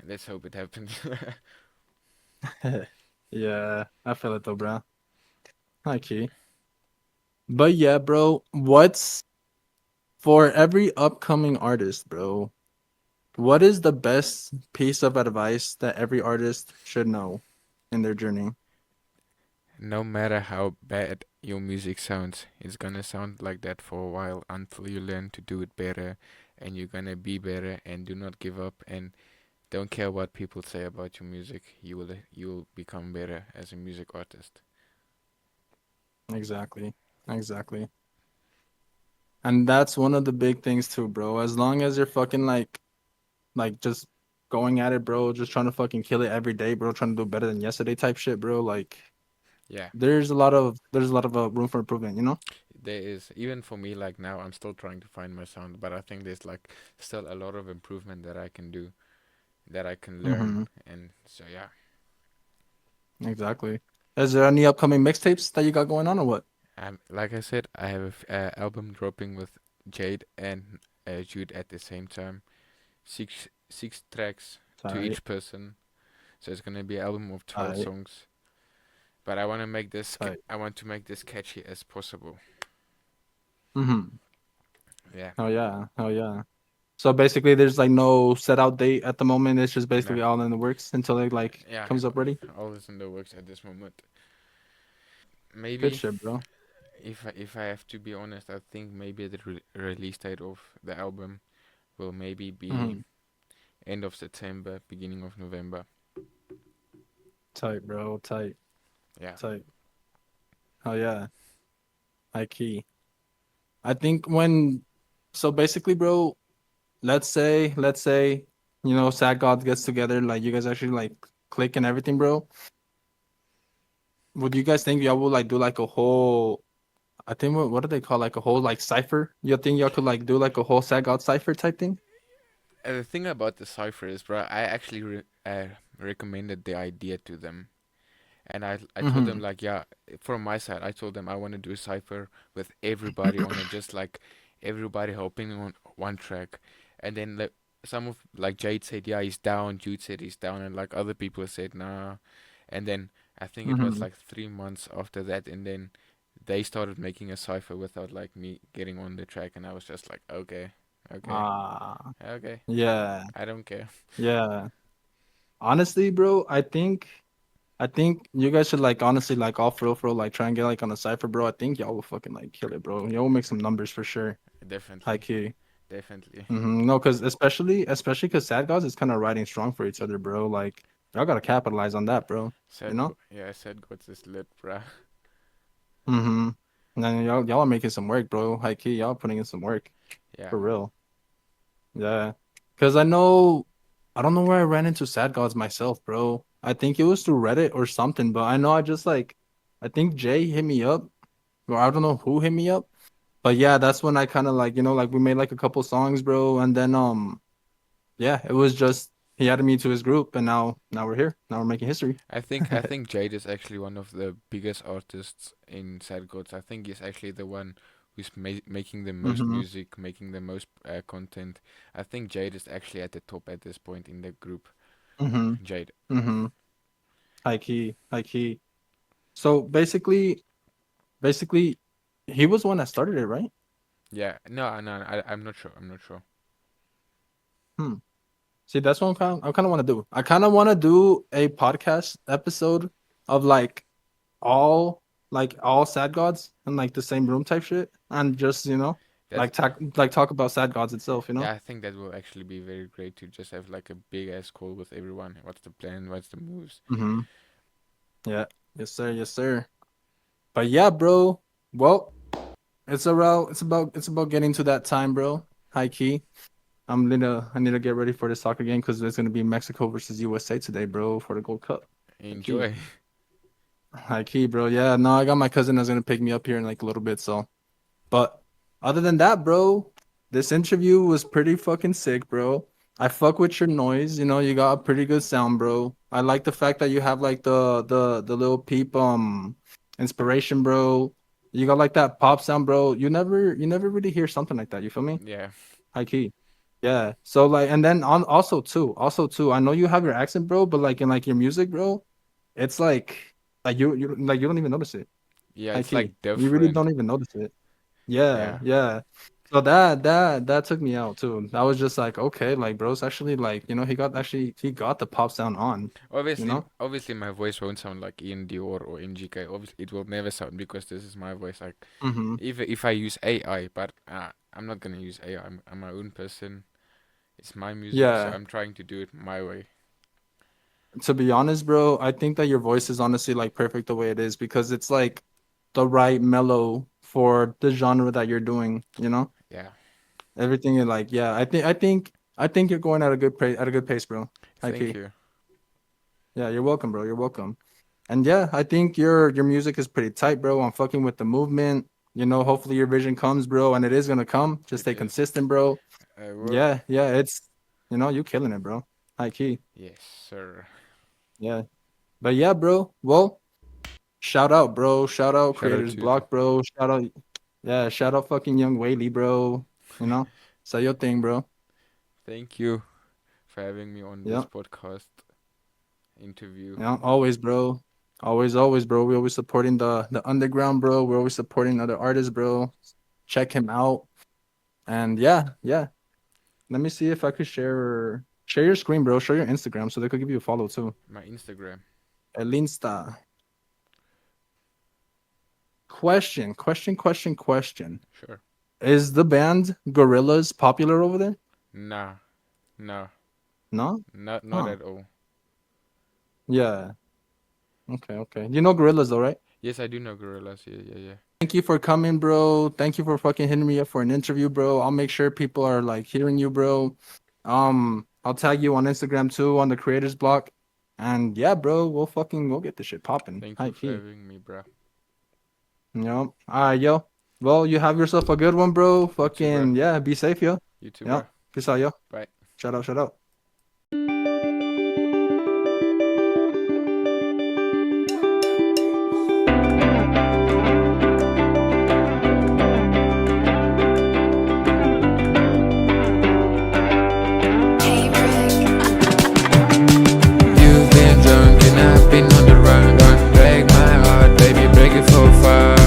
[SPEAKER 2] let's hope it happens.
[SPEAKER 1] Yeah. I feel it though, bro. High key. But yeah, bro, what's for every upcoming artist, bro? What is the best piece of advice that every artist should know in their journey?
[SPEAKER 2] No matter how bad your music sounds, it's gonna sound like that for a while until you learn to do it better and you're gonna be better and do not give up and don't care what people say about your music. You will become better as a music artist.
[SPEAKER 1] Exactly. Exactly. And that's one of the big things too, bro. As long as you're fucking like just going at it, bro, just trying to fucking kill it every day, bro, trying to do better than yesterday type shit, bro. Like
[SPEAKER 2] Yeah,
[SPEAKER 1] there's a lot of room for improvement, you know?
[SPEAKER 2] there is even for me like now I'm still trying to find my sound, but I think there's like still a lot of improvement that I can do, that I can learn
[SPEAKER 1] Mm-hmm.
[SPEAKER 2] and so yeah.
[SPEAKER 1] Exactly. Is there any upcoming mixtapes that you got going on or what?
[SPEAKER 2] Like I said, I have an album dropping with Jade and Jude at the same time. Six tracks to
[SPEAKER 1] Tight,
[SPEAKER 2] each person. So it's gonna be an album of 12
[SPEAKER 1] tight,
[SPEAKER 2] songs. But I want to make this
[SPEAKER 1] tight.
[SPEAKER 2] I want to make this catchy as possible.
[SPEAKER 1] Mm-hmm.
[SPEAKER 2] Yeah.
[SPEAKER 1] Hell yeah. Hell yeah. So basically there's like no set out date at the moment. It's just
[SPEAKER 2] No.
[SPEAKER 1] basically all in the works until it like
[SPEAKER 2] Yeah.
[SPEAKER 1] comes up ready.
[SPEAKER 2] All is in the works at this moment.
[SPEAKER 1] Good
[SPEAKER 2] Maybe
[SPEAKER 1] shit, bro.
[SPEAKER 2] if I have to be honest, I think maybe the release date of the album will maybe be
[SPEAKER 1] Mm-hmm.
[SPEAKER 2] end of September, beginning of November.
[SPEAKER 1] Tight, bro. Tight,
[SPEAKER 2] Yeah.
[SPEAKER 1] tight. Oh yeah. High key. I think when so basically, bro, let's say, Sad God gets together, like you guys actually like click and everything, bro. Would you guys think y'all will like do like a whole I think what do they call like a whole like cipher? You think y'all could like do like a whole Sad God cipher type thing?
[SPEAKER 2] The thing about the cipher is, bro, I actually recommended the idea to them. And I told them
[SPEAKER 1] Mm-hmm.
[SPEAKER 2] like, yeah, from my side, I told them I want to do a cipher with everybody on it, just like everybody helping on one track. And then like, some of like Jade said, yeah, he's down. Jude said he's down, and like other people said nah. And then I think it was
[SPEAKER 1] Mm-hmm.
[SPEAKER 2] like 3 months after that, and then they started making a cipher without like me getting on the track, and I was just like, okay, okay,
[SPEAKER 1] Ah,
[SPEAKER 2] okay,
[SPEAKER 1] yeah,
[SPEAKER 2] I don't care.
[SPEAKER 1] yeah. Honestly, bro, I think you guys should like honestly like all for real, like try and get like on a cipher, bro. I think y'all will fucking like kill it, bro. Y'all will make some numbers for sure. High
[SPEAKER 2] Definitely,
[SPEAKER 1] key.
[SPEAKER 2] definitely.
[SPEAKER 1] No, because especially because Sad Gods is kind of riding strong for each other, bro. Like y'all gotta capitalize on that, bro. You
[SPEAKER 2] Said,
[SPEAKER 1] know?
[SPEAKER 2] yeah, I said, got this lit, bruh.
[SPEAKER 1] Mm-hmm. And then y'all are making some work, bro. High key, y'all putting in some work.
[SPEAKER 2] Yeah.
[SPEAKER 1] For real. Yeah. Cause I don't know where I ran into Sad Gods myself, bro. I think it was through Reddit or something, but I know I think Jay hit me up, or I don't know who hit me up. But yeah, that's when I kind of like, like we made like a couple songs, bro, and then yeah, it was just he added me to his group, and now we're here. Now we're making history.
[SPEAKER 2] I think Jade is actually one of the biggest artists in Sad Gods. I think he's actually the one who's making the most
[SPEAKER 1] Mhm.
[SPEAKER 2] music, making the most content. I think Jade is actually at the top at this point in the group.
[SPEAKER 1] Mhm.
[SPEAKER 2] Jade.
[SPEAKER 1] Mhm. High key, high key. So basically, he was the one that started it, right?
[SPEAKER 2] Yeah. No, no, I'm not sure. I'm not sure.
[SPEAKER 1] Hmm. See, that's what I kind of want to do. I kind of want to do a podcast episode of all all sad gods in like the same room type shit, and just
[SPEAKER 2] That's
[SPEAKER 1] talk about sad gods itself.
[SPEAKER 2] yeah. I think that will actually be very great to just have like a big ass call with everyone. What's the plan? What's the moves?
[SPEAKER 1] Mm-hmm. Yeah. Yes, sir. Yes, sir. But yeah, bro. Well, it's about getting to that time, bro. High key. I need to get ready for this soccer game because there's gonna be Mexico versus USA today, bro, for the Gold Cup. High key.
[SPEAKER 2] Enjoy.
[SPEAKER 1] High key, bro. Yeah, no, I got my cousin that's gonna pick me up here in like a little bit. So, but other than that, bro, this interview was pretty fucking sick, bro. I fuck with your noise. You got a pretty good sound, bro. I like the fact that you have like the little peep inspiration, bro. You got like that pop sound, bro. You never really hear something like that. You feel me?
[SPEAKER 2] Yeah.
[SPEAKER 1] High key. Yeah. So like, and then also too, I know you have your accent, bro, but like in like your music, bro, it's like you don't even notice it.
[SPEAKER 2] Yeah.
[SPEAKER 1] High
[SPEAKER 2] It's like
[SPEAKER 1] key. You really
[SPEAKER 2] different.
[SPEAKER 1] don't even notice it. Yeah,
[SPEAKER 2] Yeah.
[SPEAKER 1] yeah. So that took me out too. I was just like, okay, like bro's actually like, he got the pop sound on, you
[SPEAKER 2] Obviously,
[SPEAKER 1] know?
[SPEAKER 2] obviously, my voice won't sound like Ian Dior or MGK. Obviously, it will never sound because this is my voice. Like,
[SPEAKER 1] Mm-hmm.
[SPEAKER 2] if I use AI, but I'm not gonna use AI. I'm my own person. It's my music, so
[SPEAKER 1] Yeah.
[SPEAKER 2] I'm trying to do it my way.
[SPEAKER 1] To be honest, bro, I think that your voice is honestly like perfect the way it is because it's like the right mellow for the genre that you're doing, you know?
[SPEAKER 2] Yeah.
[SPEAKER 1] Everything is like, yeah, I think you're going at a good pace, bro. High
[SPEAKER 2] Thank
[SPEAKER 1] key.
[SPEAKER 2] you.
[SPEAKER 1] Yeah, you're welcome, bro. You're welcome. And yeah, I think your music is pretty tight, bro. I'm fucking with the movement. Hopefully your vision comes, bro, and it is gonna come. Just
[SPEAKER 2] It
[SPEAKER 1] stay
[SPEAKER 2] is.
[SPEAKER 1] consistent, bro.
[SPEAKER 2] I will.
[SPEAKER 1] Yeah, yeah, you killing it, bro. High key.
[SPEAKER 2] Yes, sir.
[SPEAKER 1] Yeah. But yeah, bro. Well, shout out, bro. Shout out
[SPEAKER 2] Shout out
[SPEAKER 1] Creators
[SPEAKER 2] to you.
[SPEAKER 1] Block, bro. Shout out fucking Young Whaley, bro. Say your thing, bro.
[SPEAKER 2] Thank you for having me on this
[SPEAKER 1] Yeah.
[SPEAKER 2] podcast interview.
[SPEAKER 1] Yeah, always, bro. Always, bro. We're always supporting the underground, bro. We're always supporting other artists, bro. Check him out. And yeah, yeah. Let me see if I could share your screen, bro. Show your Instagram so they could give you a follow too.
[SPEAKER 2] My Instagram.
[SPEAKER 1] El Insta. Question.
[SPEAKER 2] Sure.
[SPEAKER 1] Is the band Gorillas popular over there?
[SPEAKER 2] Nah. No.
[SPEAKER 1] No?
[SPEAKER 2] Not
[SPEAKER 1] Huh.
[SPEAKER 2] at all.
[SPEAKER 1] Yeah. Okay. You know Gorillas though, right?
[SPEAKER 2] Yes, I do know gorillas. Yeah, yeah, yeah.
[SPEAKER 1] Thank you for coming, bro. Thank you for fucking hitting me up for an interview, bro. I'll make sure people are like hearing you, bro. I'll tag you on Instagram too on the creators block. And yeah, bro, we'll get this shit popping.
[SPEAKER 2] Thank
[SPEAKER 1] High
[SPEAKER 2] you for
[SPEAKER 1] key.
[SPEAKER 2] having me, bro.
[SPEAKER 1] All right, yo. Well, you have yourself a good one, bro.
[SPEAKER 2] You too, bro.
[SPEAKER 1] Fucking yeah, be safe, yo.
[SPEAKER 2] You too,
[SPEAKER 1] Yeah.
[SPEAKER 2] bro.
[SPEAKER 1] Peace out, yo.
[SPEAKER 2] Bye.
[SPEAKER 1] Shout out.
[SPEAKER 3] You've been drunk and I've been on the run. Break my heart, baby, break it for fun.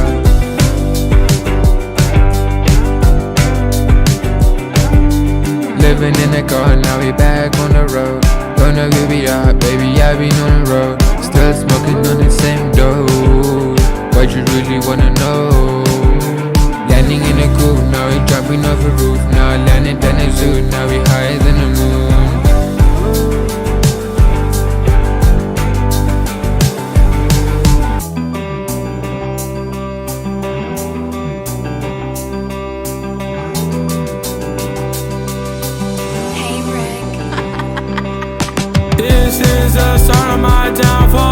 [SPEAKER 3] Living in a car, now we back on the road. Gonna give it up, baby, I've been on the road. Still smoking on the same dough. What you really wanna know? Landing in a coupe, now we jumping off a roof. Now landing down a zoo, now we higher than the moon.
[SPEAKER 6] of my downfall.